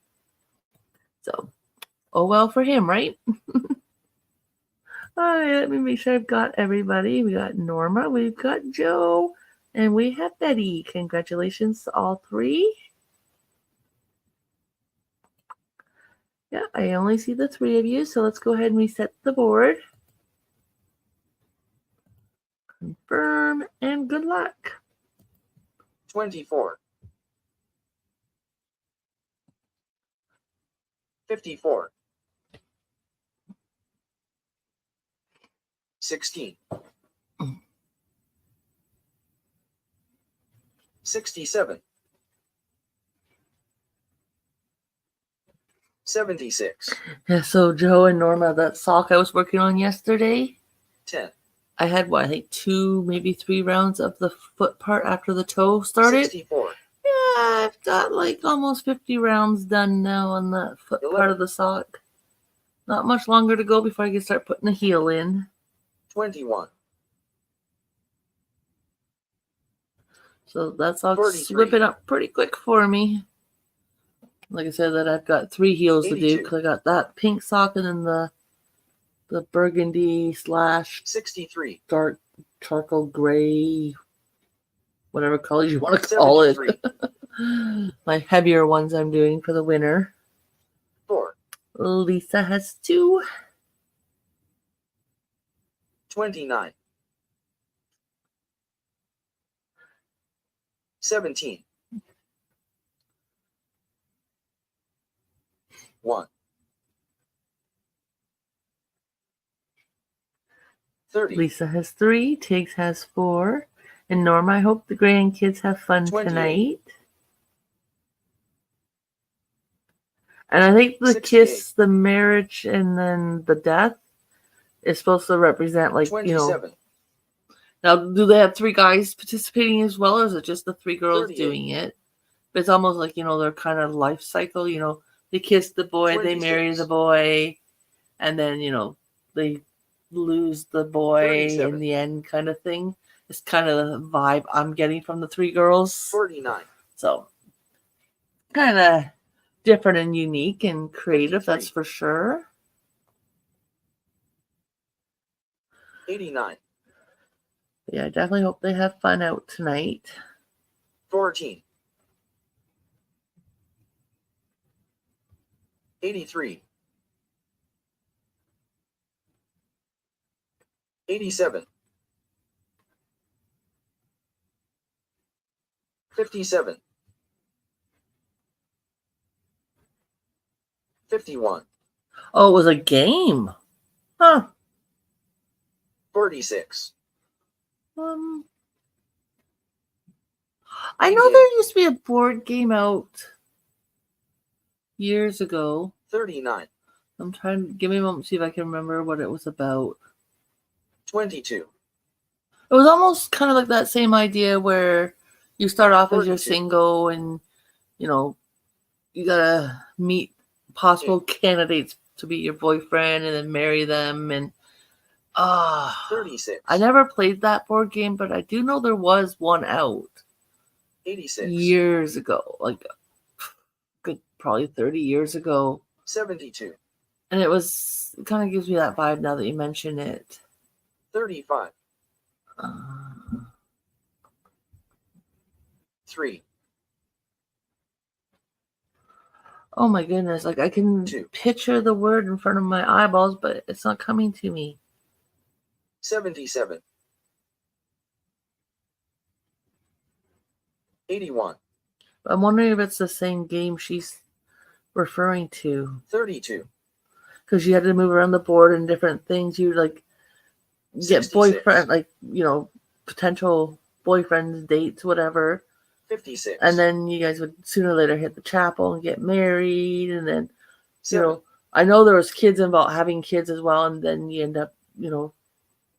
So, oh well for him, right? All right, let me make sure I've got everybody. We got Norma, we've got Joe, and we have Betty. Congratulations to all 3. Yeah, I only see the 3 of you, so let's go ahead and reset the board. Confirm, and good luck. 24. 54. 16. 67. 76. Yeah, so Joe and Norma, that sock I was working on yesterday, 10. I had, I think 2, maybe 3 rounds of the foot part after the toe started. 64. Yeah, I've got like almost 50 rounds done now on the foot 11. part of the sock. Not much longer to go before I can start putting the heel in. 21. So that's all 43. whipping up pretty quick for me. Like I said, that I've got 3 heels 82. to do because I got that pink sock and then the burgundy / 63. dark charcoal gray, whatever colors you want to call 73. it. My heavier ones I'm doing for the winter. 4. Lisa has 2. 29. 17. 1. 30. Lisa has 3. Tiggs has 4. And Norma, I hope the grandkids have fun 28. tonight. And I think the 68. kiss, the marriage, and then the death is supposed to represent, 27. Now, do they have 3 guys participating as well, or is it just the 3 girls 38. doing it? But it's almost like, their kind of life cycle, they kiss the boy, 26. they marry the boy, and then, they lose the boy 37. in the end kind of thing. It's kind of the vibe I'm getting from the 3 girls. 49. So, kind of different and unique and creative, 53. that's for sure. 89. Yeah, I definitely hope they have fun out tonight. 14. 83. 87. 57. 51. Oh, it was a game. Huh. 46. I know there used to be a board game out years ago. 39. I'm trying to give me a moment to see if I can remember what it was about. 22. It was almost kind of like that same idea where you start off as you're 42. single and, you gotta meet possible candidates to be your boyfriend and then marry them. And 36. I never played that board game, but I do know there was one out 86. years ago, like good, probably 30 years ago. 72. And it kind of gives me that vibe now that you mention it. 35. Uh, 3. oh my goodness, like I can 2. picture the word in front of my eyeballs, but it's not coming to me. 77. 81. I'm wondering if it's the same game she's referring to. 32. Because you had to move around the board and different things. You like get 66. boyfriend, like, potential boyfriends, dates, whatever. 56. And then you guys would sooner or later hit the chapel and get married. And then, 7. I know there was kids involved having kids as well. And then you end up,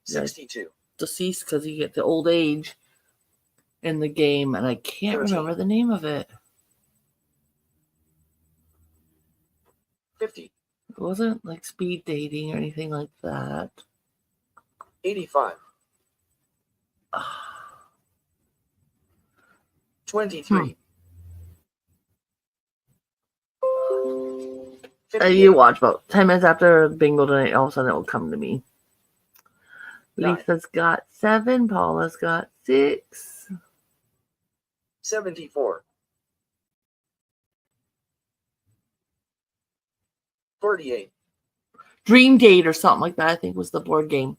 62. deceased because you get the old age in the game. And I can't 13. remember the name of it. 50. It wasn't like speed dating or anything like that. 85. 23. 58. You watch about 10 minutes after bingo tonight, all of a sudden it will come to me. 9. Lisa's got 7. Paula's got 6. 74. 48. Dream Date or something like that, I think was the board game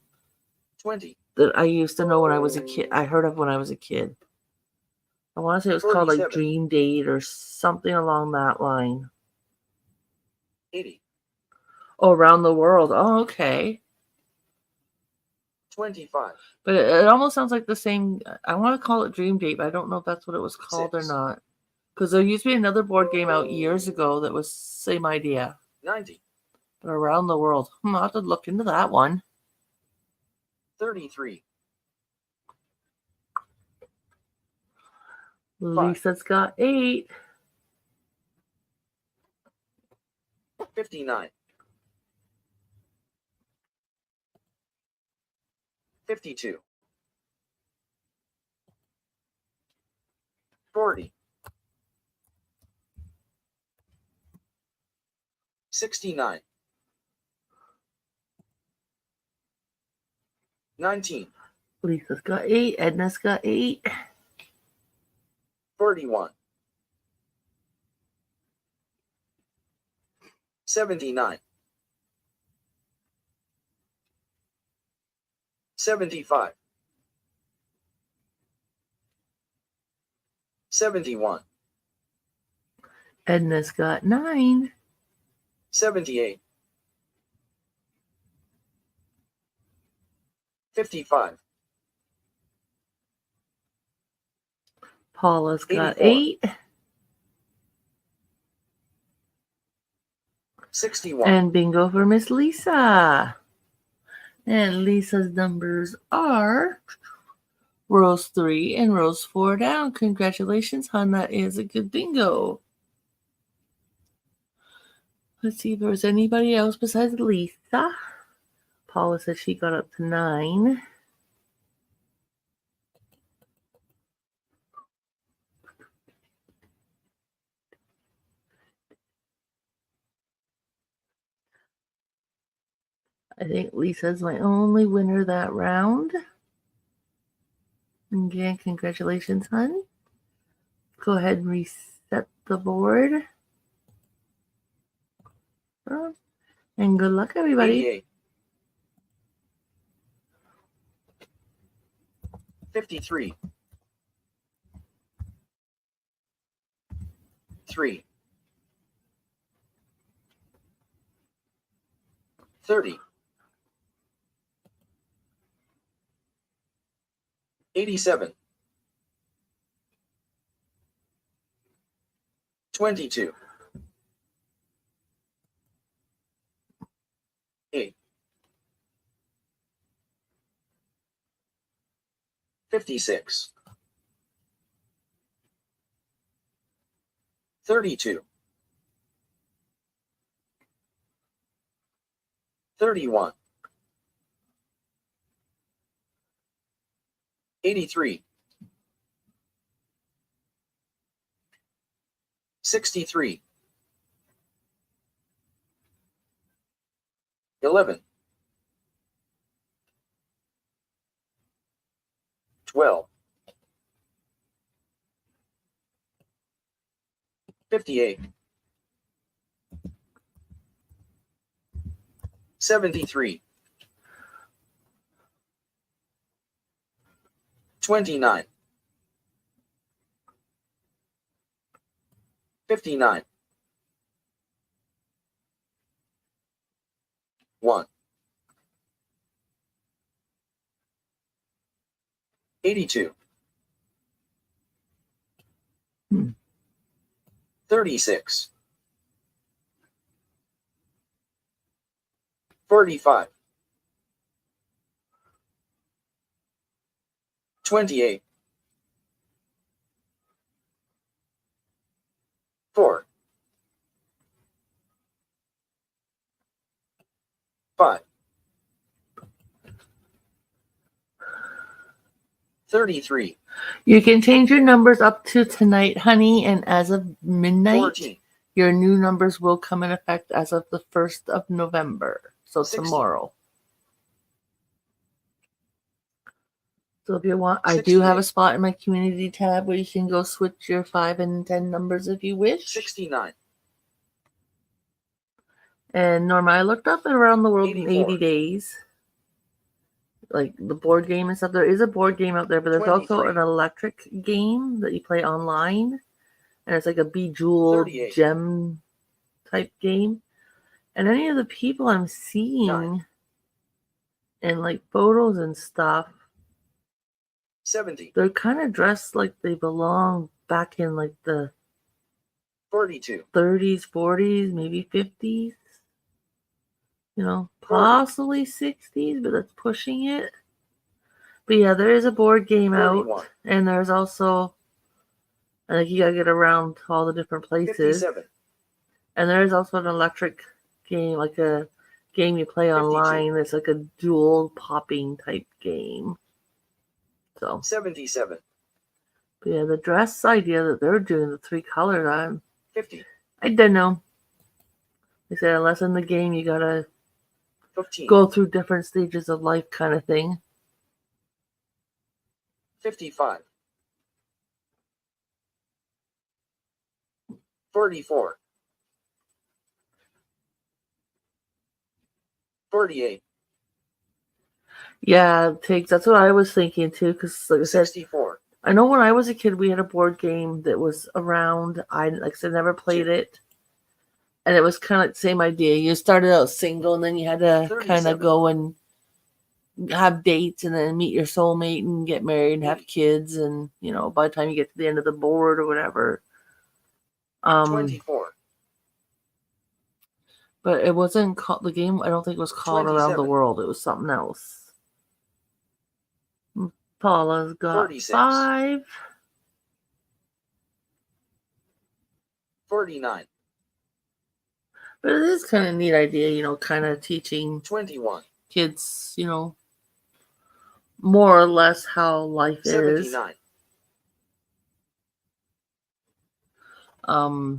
20. that I used to know when I was a kid. I heard of when I was a kid. I want to say it was called like 47. Dream Date or something along that line. 80. Oh, Around the World. Oh, okay. 25. But it almost sounds like the same. I want to call it Dream Date, but I don't know if that's what it was called 6. or not. Because there used to be another board game out years ago that was same idea. 90. But Around the World. I'll have to look into that one. 33. Lisa's got 8. 59. 52. 40. 69. 19. Lisa's got 8. Edna's got 8. 31. 79. 75. 71. Edna's got 9. 78. 55. Paula's got 84. 8. 61. And bingo for Miss Lisa. And Lisa's numbers are rows 3 and rows 4 down. Congratulations, hon. That is a good bingo. Let's see if there was anybody else besides Lisa. Paula said she got up to 9. I think Lisa's my only winner that round. Again, congratulations, hon. Go ahead and reset the board. And good luck, everybody. 88. 53. 3. 30. 87. 22. 8. 56. 32. 31. 83. 63. 11. 12. 58. 73. 29. 59. 1. 82. 36. 45. 28. 4. 5. 33. You can change your numbers up to tonight, honey, and as of midnight, 14. your new numbers will come in effect as of the 1st of November. So 60. tomorrow. So if you want, I do have a 68. spot in my community tab where you can go switch your 5 and 10 numbers if you wish. 69. And Norma, I looked up Around the World in 80 84. Days. Like the board game and stuff. There is a board game out there, but there's also 23. an electric game that you play online. And it's like a bejeweled 38. gem type game. And any of the people I'm seeing 9. in like photos and stuff, 70. they're kind of dressed like they belong back in like the 42. 30s, 40s, maybe 50s. You know, 40. possibly 60s, but that's pushing it. But yeah, there is a board game 41. out, and there's also, I think you gotta get around to all the different places. 57. And there is also an electric game, like a game you play 52. online. It's like a dual popping type game. So, 77. but yeah, the dress idea that they're doing, the 3 colors, 50. I don't know. They said unless in the game you gotta 15. go through different stages of life kind of thing. 55. 44. 48. Yeah, it takes. That's what I was thinking too. Because like I said, 64. I know when I was a kid, we had a board game that was around. I like I said, never played it, and it was kind of like the same idea. You started out single, and then you had to kind 37. of go and have dates, and then meet your soulmate, and get married, and have 80. kids, and you know, by the time you get to the end of the board or whatever. 24. But it wasn't called the game. I don't think it was called Around the 27. World. It was something else. Paula's got 46. 5. 49. But it is kind of a neat idea, you know, kind of teaching 21. kids, you know, more or less how life is. 79.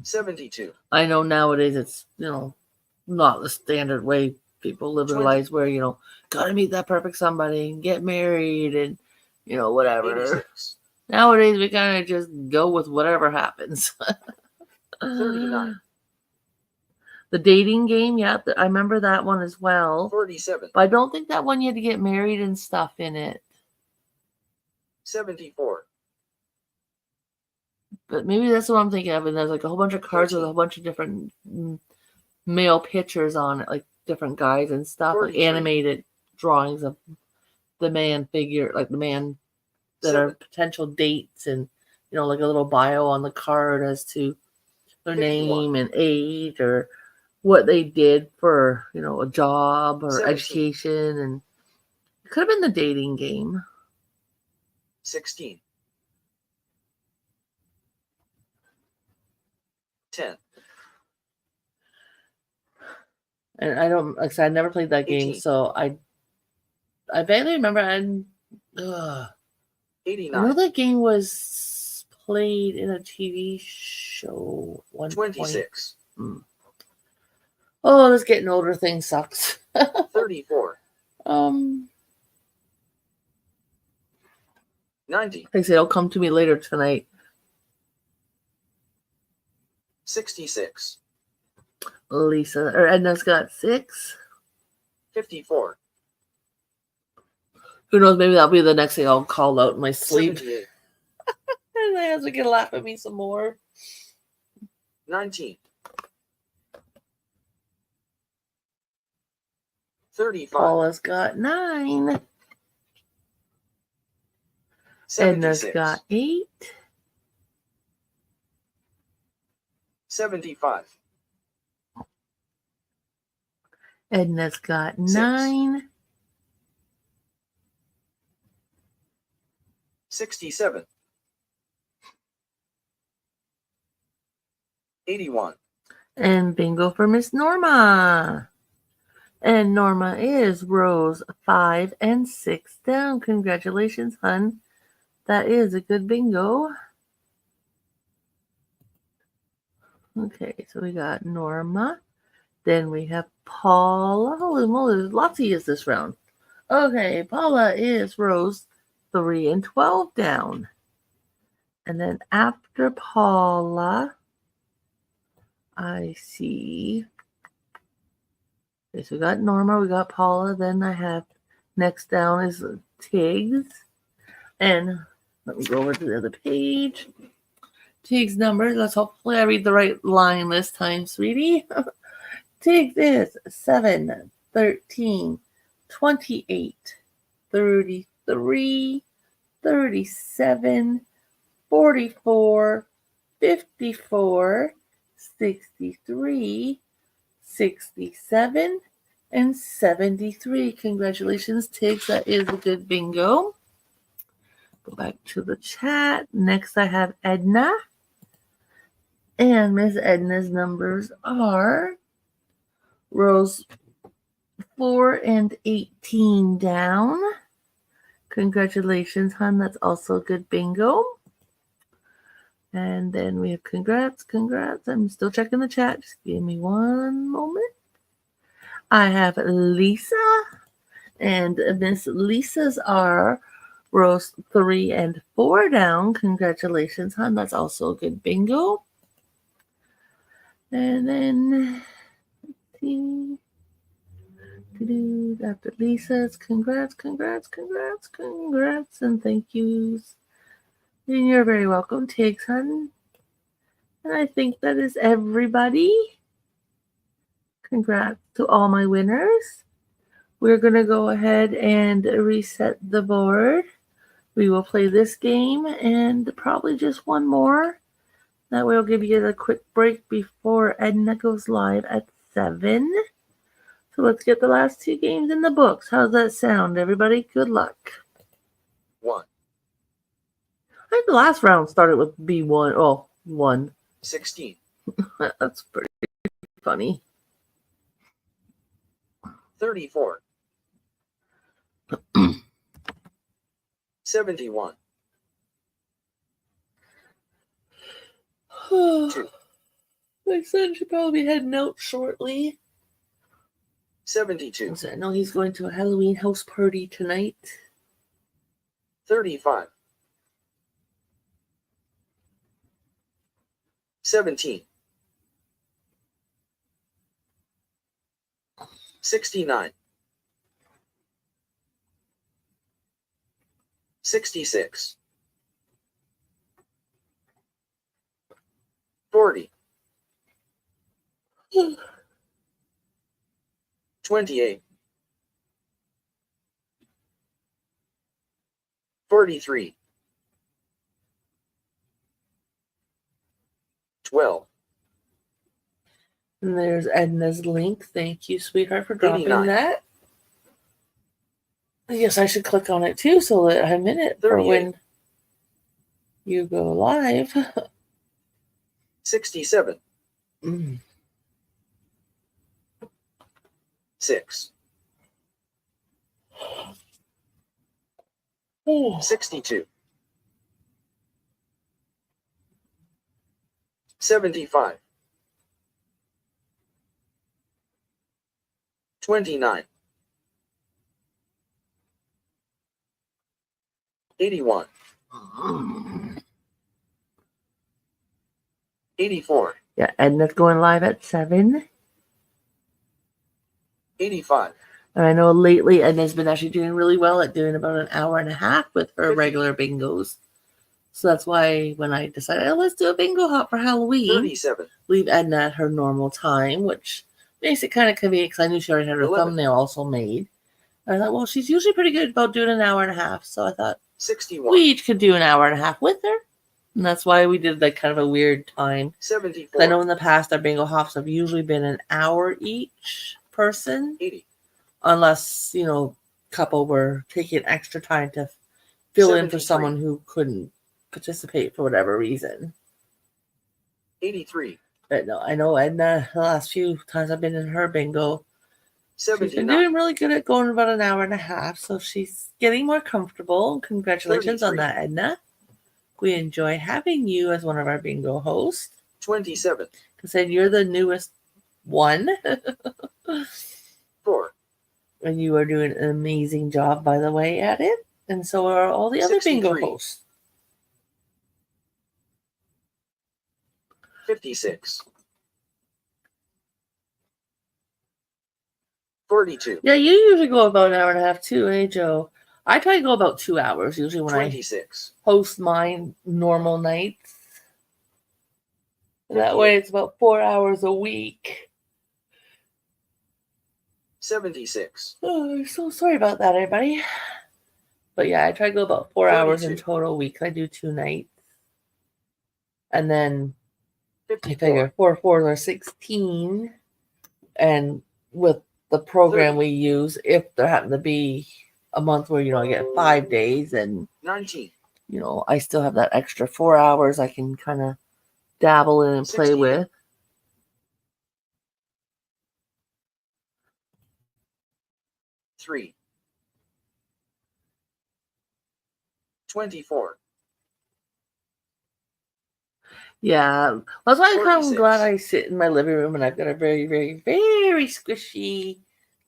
72. I know nowadays it's, you know, not the standard way people live their 20. lives where, you know, gotta meet that perfect somebody and get married and, you know, whatever. 86. Nowadays we kind of just go with whatever happens. 39. The dating game, yeah, I remember that one as well. 47. But I don't think that one you had to get married and stuff in it. 74. But maybe that's what I'm thinking of. And there's like a whole bunch of cards 13. with a whole bunch of different male pictures on it, like different guys and stuff, 43. like animated drawings of the man figure, like the man that 7. are potential dates, and you know, like a little bio on the card as to their 51. name and age or what they did for, you know, a job or 17. education, and it could have been the dating game. 16. 10. And I don't, like I said, I never played that game, 18. so I vaguely remember. I know 89, that game was played in a TV show at one point. 26, Oh, this getting older thing sucks. 34, 90, Like I say, it'll come to me later tonight. 66, Lisa or Edna's got 6. 54, Who knows? Maybe that'll be the next thing I'll call out in my sleep. 78, And my husband can laugh at me some more. 19, 35, Paula's got 9. Edna's 76, got 8. 75, Edna's got 9. 67, 81, And bingo for Miss Norma. And Norma is rows 5 and 6 down. Congratulations, hun. That is a good bingo. Okay, so we got Norma. Then we have Paula. Holy moly, there's lots of E's this round. Okay, Paula is rows 3 and 12 down. And then after Paula, I see. Okay, so we got Norma, we got Paula. Then I have next down is Tiggs. And let me go over to the other page. Tiggs' number. Let's hopefully I read the right line this time, sweetie. Tiggs is 7, 13, 28, 33, 37, 44, 54, 63, 67, and 73. Congratulations, Tiggs. That is a good bingo. Go back to the chat. Next, I have Edna. And Miss Edna's numbers are rows 4 and 18 down. Congratulations, hon. That's also a good bingo. And then we have congrats. I'm still checking the chat. Just give me one moment. I have Lisa. And Miss Lisa's are rows 3 and 4 down. Congratulations, hon. That's also a good bingo. And then, let's see. After Lisa's, congrats, and thank yous. And you're very welcome, Tiggs, hun. And I think that is everybody. Congrats to all my winners. We're going to go ahead and reset the board. We will play this game and probably just one more. That way I'll give you a quick break before Edna goes live at 7. So let's get the last 2 games in the books. How's that sound, everybody? Good luck. 1, I think the last round started with B1. Oh, 1. 16, That's pretty funny. 34, 71, 2, My son should probably be heading out shortly. 72, I know he's going to a Halloween house party tonight. 35, 17, 69, 66, 40, 28, 43, 12, And there's Edna's link. Thank you, sweetheart, for dropping 89. that. I guess I should click on it too so that I'm in it for 38. when you go live. 67, 6, Oh. 62, 75. 29. 81. 84. Yeah, Edna's going live at 7. 85. And I know lately Edna's been actually doing really well at doing about an hour and a half with her 50. regular bingos. So that's why when I decided, let's do a bingo hop for Halloween, 37. leave Edna at her normal time, which makes it kind of convenient because I knew she already had her 11. thumbnail also made. And I thought, well, she's usually pretty good about doing an hour and a half. So I thought 61. we each could do an hour and a half with her. And that's why we did like kind of a weird time. 74. I know in the past our bingo hops have usually been an hour each person. 80. Unless, couple were taking extra time to fill in for 73. someone who couldn't participate for whatever reason. 83. But no, I know Edna, the last few times I've been in her bingo, she's been 79. doing really good at going about an hour and a half, so she's getting more comfortable. Congratulations 33. on that, Edna. We enjoy having you as one of our bingo hosts. 27. Because then you're the newest one. 4. And you are doing an amazing job, by the way, at it. And so are all the other 63. bingo hosts. 56. 42. Yeah, you usually go about an hour and a half too, eh, Joe? I try to go about 2 hours usually when 26. I host my normal nights. And that 58. way it's about 4 hours a week. 76. Oh, I'm so sorry about that, everybody. But yeah, I try to go about 4 hours in 42. total a week. I do 2 nights. And then I 54. figure 4 4s are 16. And with the program 30. we use, if there happen to be a month where, I get 5 days and, 19. I still have that extra 4 hours I can kind of dabble in and play 68. with. 3. 24. Yeah, that's why I'm kind of 46. glad I sit in my living room and I've got a very, very, very squishy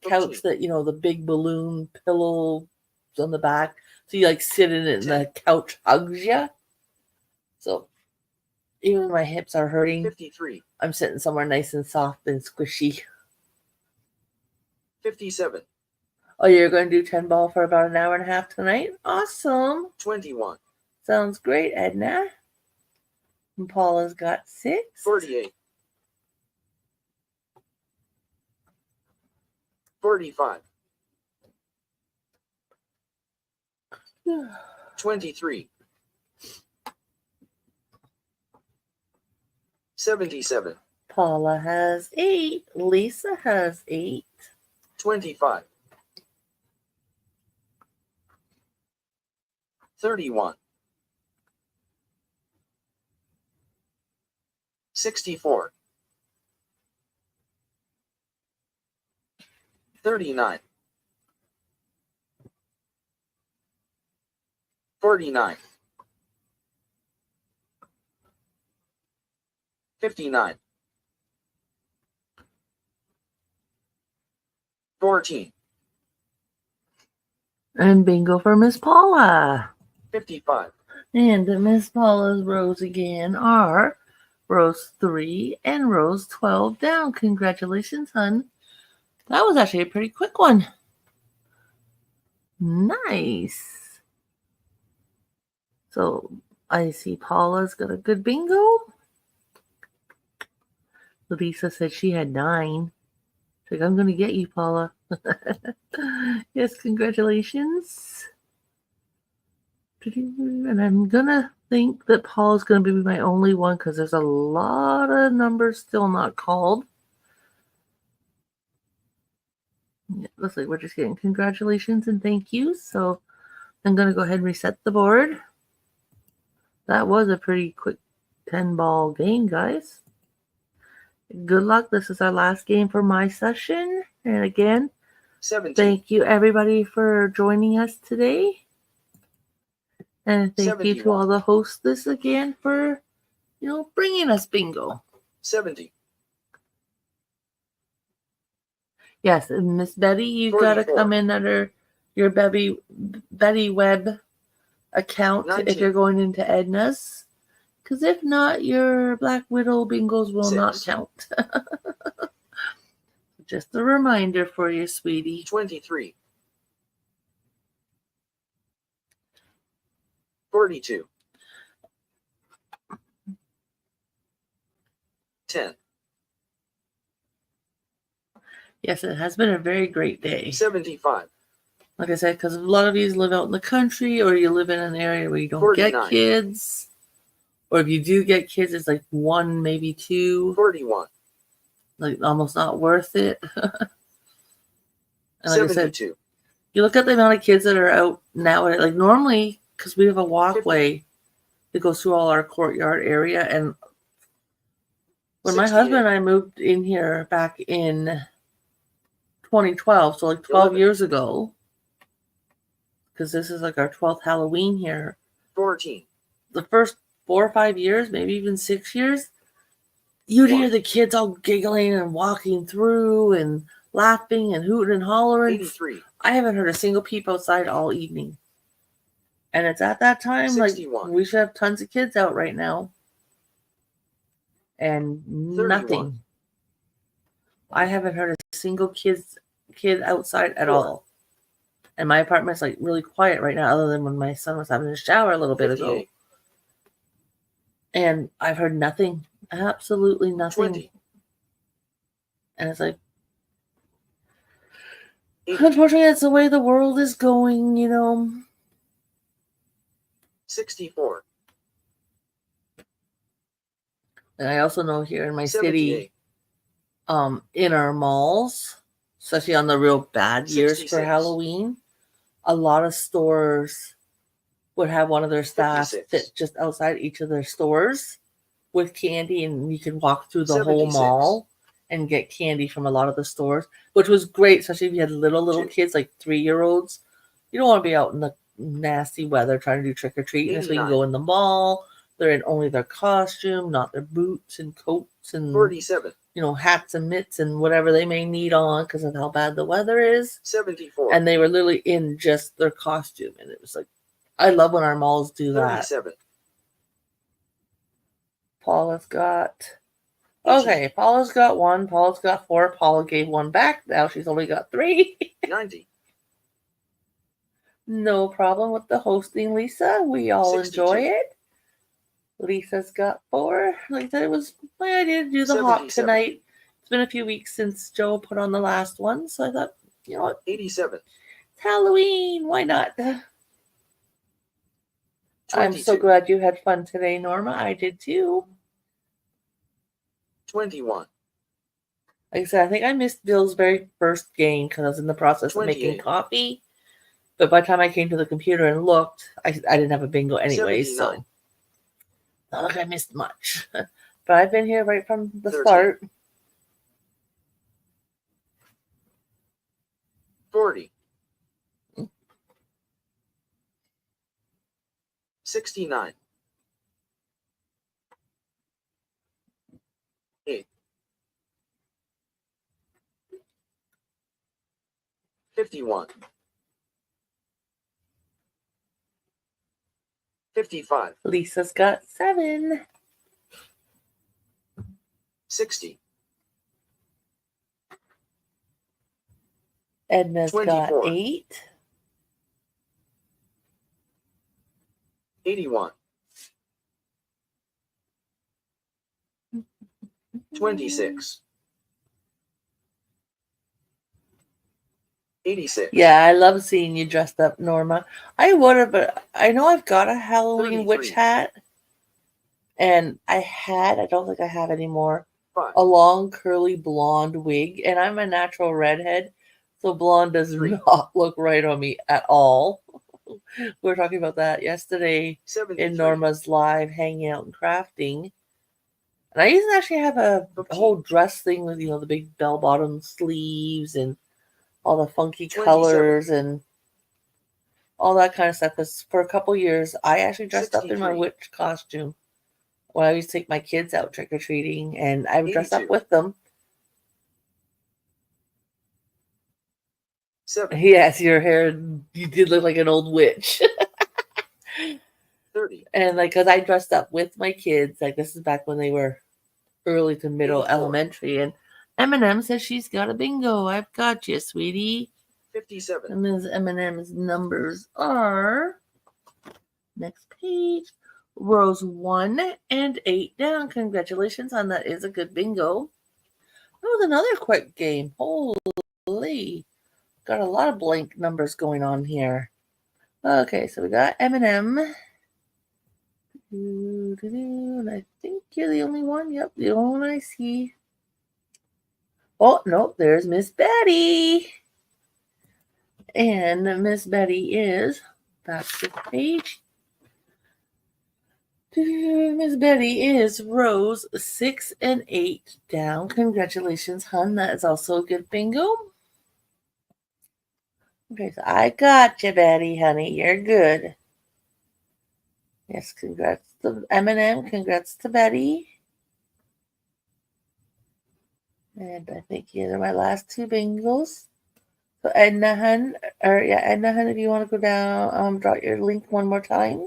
couch 15. that, the big balloon pillow on the back. So you like sit in it and 10. the couch hugs you. So even when my hips are hurting, 53. I'm sitting somewhere nice and soft and squishy. 57. Oh, you're going to do 10 ball for about an hour and a half tonight? Awesome. 21. Sounds great, Edna. And Paula's got 6. 48. 45. 23. 77. Paula has 8. Lisa has 8. 25. 31. 64. 39. 49. 59. 14. And bingo for Miss Paula. 55. And Miss Paula's rows again are rows 3 and rows 12 down. Congratulations, hun. That was actually a pretty quick one. Nice. So I see Paula's got a good bingo. Lisa said she had 9. She's like, I'm going to get you, Paula. Yes, congratulations. And I'm going to think that Paula's going to be my only one because there's a lot of numbers still not called. Yeah, looks like we're just getting congratulations and thank yous. So I'm going to go ahead and reset the board. That was a pretty quick 10 ball game, guys. Good luck. This is our last game for my session. And again, 17. thank you everybody for joining us today. And thank you to 71. all the hosts this again for bringing us bingo. 70. Yes, and Miss Betty, you got to 44. come in under your Betty Webb account 19. if you're going into Edna's. Because if not, your Black Widow bingos will not 6. count. Just a reminder for you, sweetie. 23. 42. 10. Yes, it has been a very great day. 75. Like I said, because a lot of you live out in the country or you live in an area where you don't 49. get kids. Or if you do get kids, it's like 1, maybe 2. 41. Like almost not worth it. And like 72. I said, you look at the amount of kids that are out now. Like normally, because we have a walkway that goes through all our courtyard area. And when my 68. husband and I moved in here back in 2012, so like 12 11. years ago, because this is like our 12th Halloween here. 14. The first 4 or 5 years, maybe even 6 years, you'd hear the kids all giggling and walking through and laughing and hooting and hollering. 83. I haven't heard a single peep outside all evening. And it's at that time, 61. like, we should have tons of kids out right now. And 31. nothing. I haven't heard a single kid outside at 4. all. And my apartment's like really quiet right now, other than when my son was having a shower a little bit 58. ago. And I've heard nothing. Absolutely nothing. 20. And it's like, 80. unfortunately, that's the way the world is going. 64. And I also know here in my 78. city, in our malls, especially on the real bad years 66. for Halloween, a lot of stores would have one of their staff 56. sit just outside each of their stores with candy, and you can walk through the 76. whole mall and get candy from a lot of the stores, which was great, especially if you had little 2. kids, like 3-year-olds. You don't want to be out in the nasty weather trying to do trick-or-treating, so you can go in the mall. They're in only their costume, not their boots and coats and 47. hats and mitts and whatever they may need on because of how bad the weather is. 74. And they were literally in just their costume, and it was like, I love when our malls do that. 37. Paula's got... 18. Okay, Paula's got 1. Paula's got 4. Paula gave 1 back. Now she's only got 3. 90. No problem with the hosting, Lisa. We all 62. enjoy it. Lisa's got 4. Like I said, it was my idea to do the hop 77. tonight. It's been a few weeks since Joe put on the last one, so I thought, you know what? 87. It's Halloween. Why not? 22. I'm so glad you had fun today, Norma. I did too. 21. Like I said, I think I missed Bill's very first game because I was in the process of 28. making coffee. But by the time I came to the computer and looked, I didn't have a bingo anyway, 79. so not like I missed much. But I've been here right from the 13. start. 40. 69. 8. 51. 55. Lisa's got 7. 60. Edna's 24. got 8. 81. 26. 86. Yeah, I love seeing you dressed up, Norma. I would have, but I know I've got a Halloween 33. witch hat. And I don't think I have anymore, 5. a long curly blonde wig. And I'm a natural redhead, so blonde does 3. not look right on me at all. We were talking about that yesterday 73. in Norma's live hanging out and crafting. And I used to actually have a whole dress thing with, the big bell-bottom sleeves and all the funky 27. colors and all that kind of stuff. Because for a couple years, I actually dressed up in my 63. witch costume. when I used to take my kids out trick or treating, and I would dress up 82. with them. 70. Yes, your hair, you did look like an old witch. 30. And like, because I dressed up with my kids, like this is back when they were early to middle 84. elementary, and Eminem says she's got a bingo. I've got you, sweetie. 57. And Ms. Eminem's numbers are, next page, rows 1 and 8 down. Congratulations on that. Is a good bingo. That was another quick game. Holy. Got a lot of blank numbers going on here. Okay, so we got Eminem. And I think you're the only one. Yep, the only one I see. Oh, no, there's Miss Betty. And Miss Betty is, back to the page. Miss Betty is rows 6 and 8 down. Congratulations, hun. That is also a good bingo. Okay, so I got you, Betty, honey. You're good. Yes, congrats to Eminem. Congrats to Betty. And I think these are my last two bingos. So Edna Hun, Edna Hun, if you want to go down, drop your link one more time.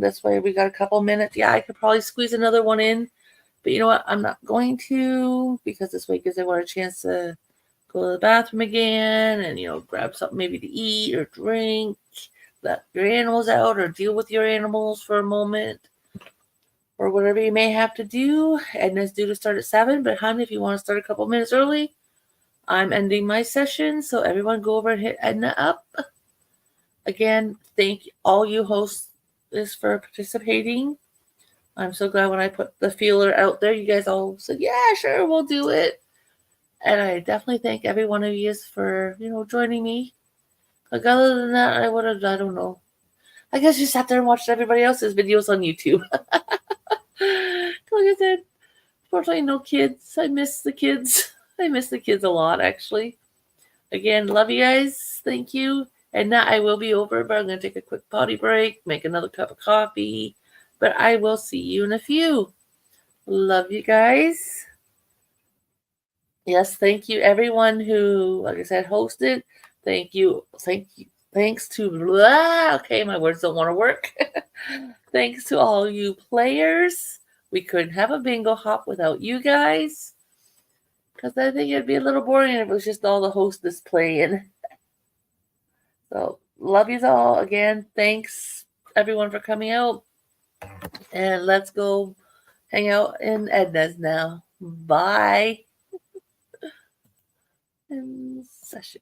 This way we got a couple minutes. Yeah, I could probably squeeze another one in, but you know what? I'm not going to, because this way gives everyone a chance to go to the bathroom again and, you know, grab something maybe to eat or drink, let your animals out or deal with your animals for a moment or whatever you may have to do. Edna's due to start at 7, but honey, if you want to start a couple minutes early, I'm ending my session, so everyone go over and hit Edna up. Again, thank all you hosts for participating. I'm so glad when I put the feeler out there, you guys all said, yeah, sure, we'll do it. And I definitely thank every one of you for, you know, joining me. Like, other than that, I would have, I don't know. I guess you sat there and watched everybody else's videos on YouTube. Like I said, unfortunately, no kids. I miss the kids. I miss the kids a lot, actually. Again, love you guys. Thank you. And now I will be over, but I'm going to take a quick potty break, make another cup of coffee. But I will see you in a few. Love you guys. Yes, thank you everyone who, like I said, hosted. Thank you. Thanks to blah. Okay, my words don't want to work. Thanks to all you players. We couldn't have a bingo hop without you guys. Because I think it'd be a little boring if it was just all the hostess playing. So, love you all again. Thanks everyone for coming out. And let's go hang out in Edna's now. Bye. End session.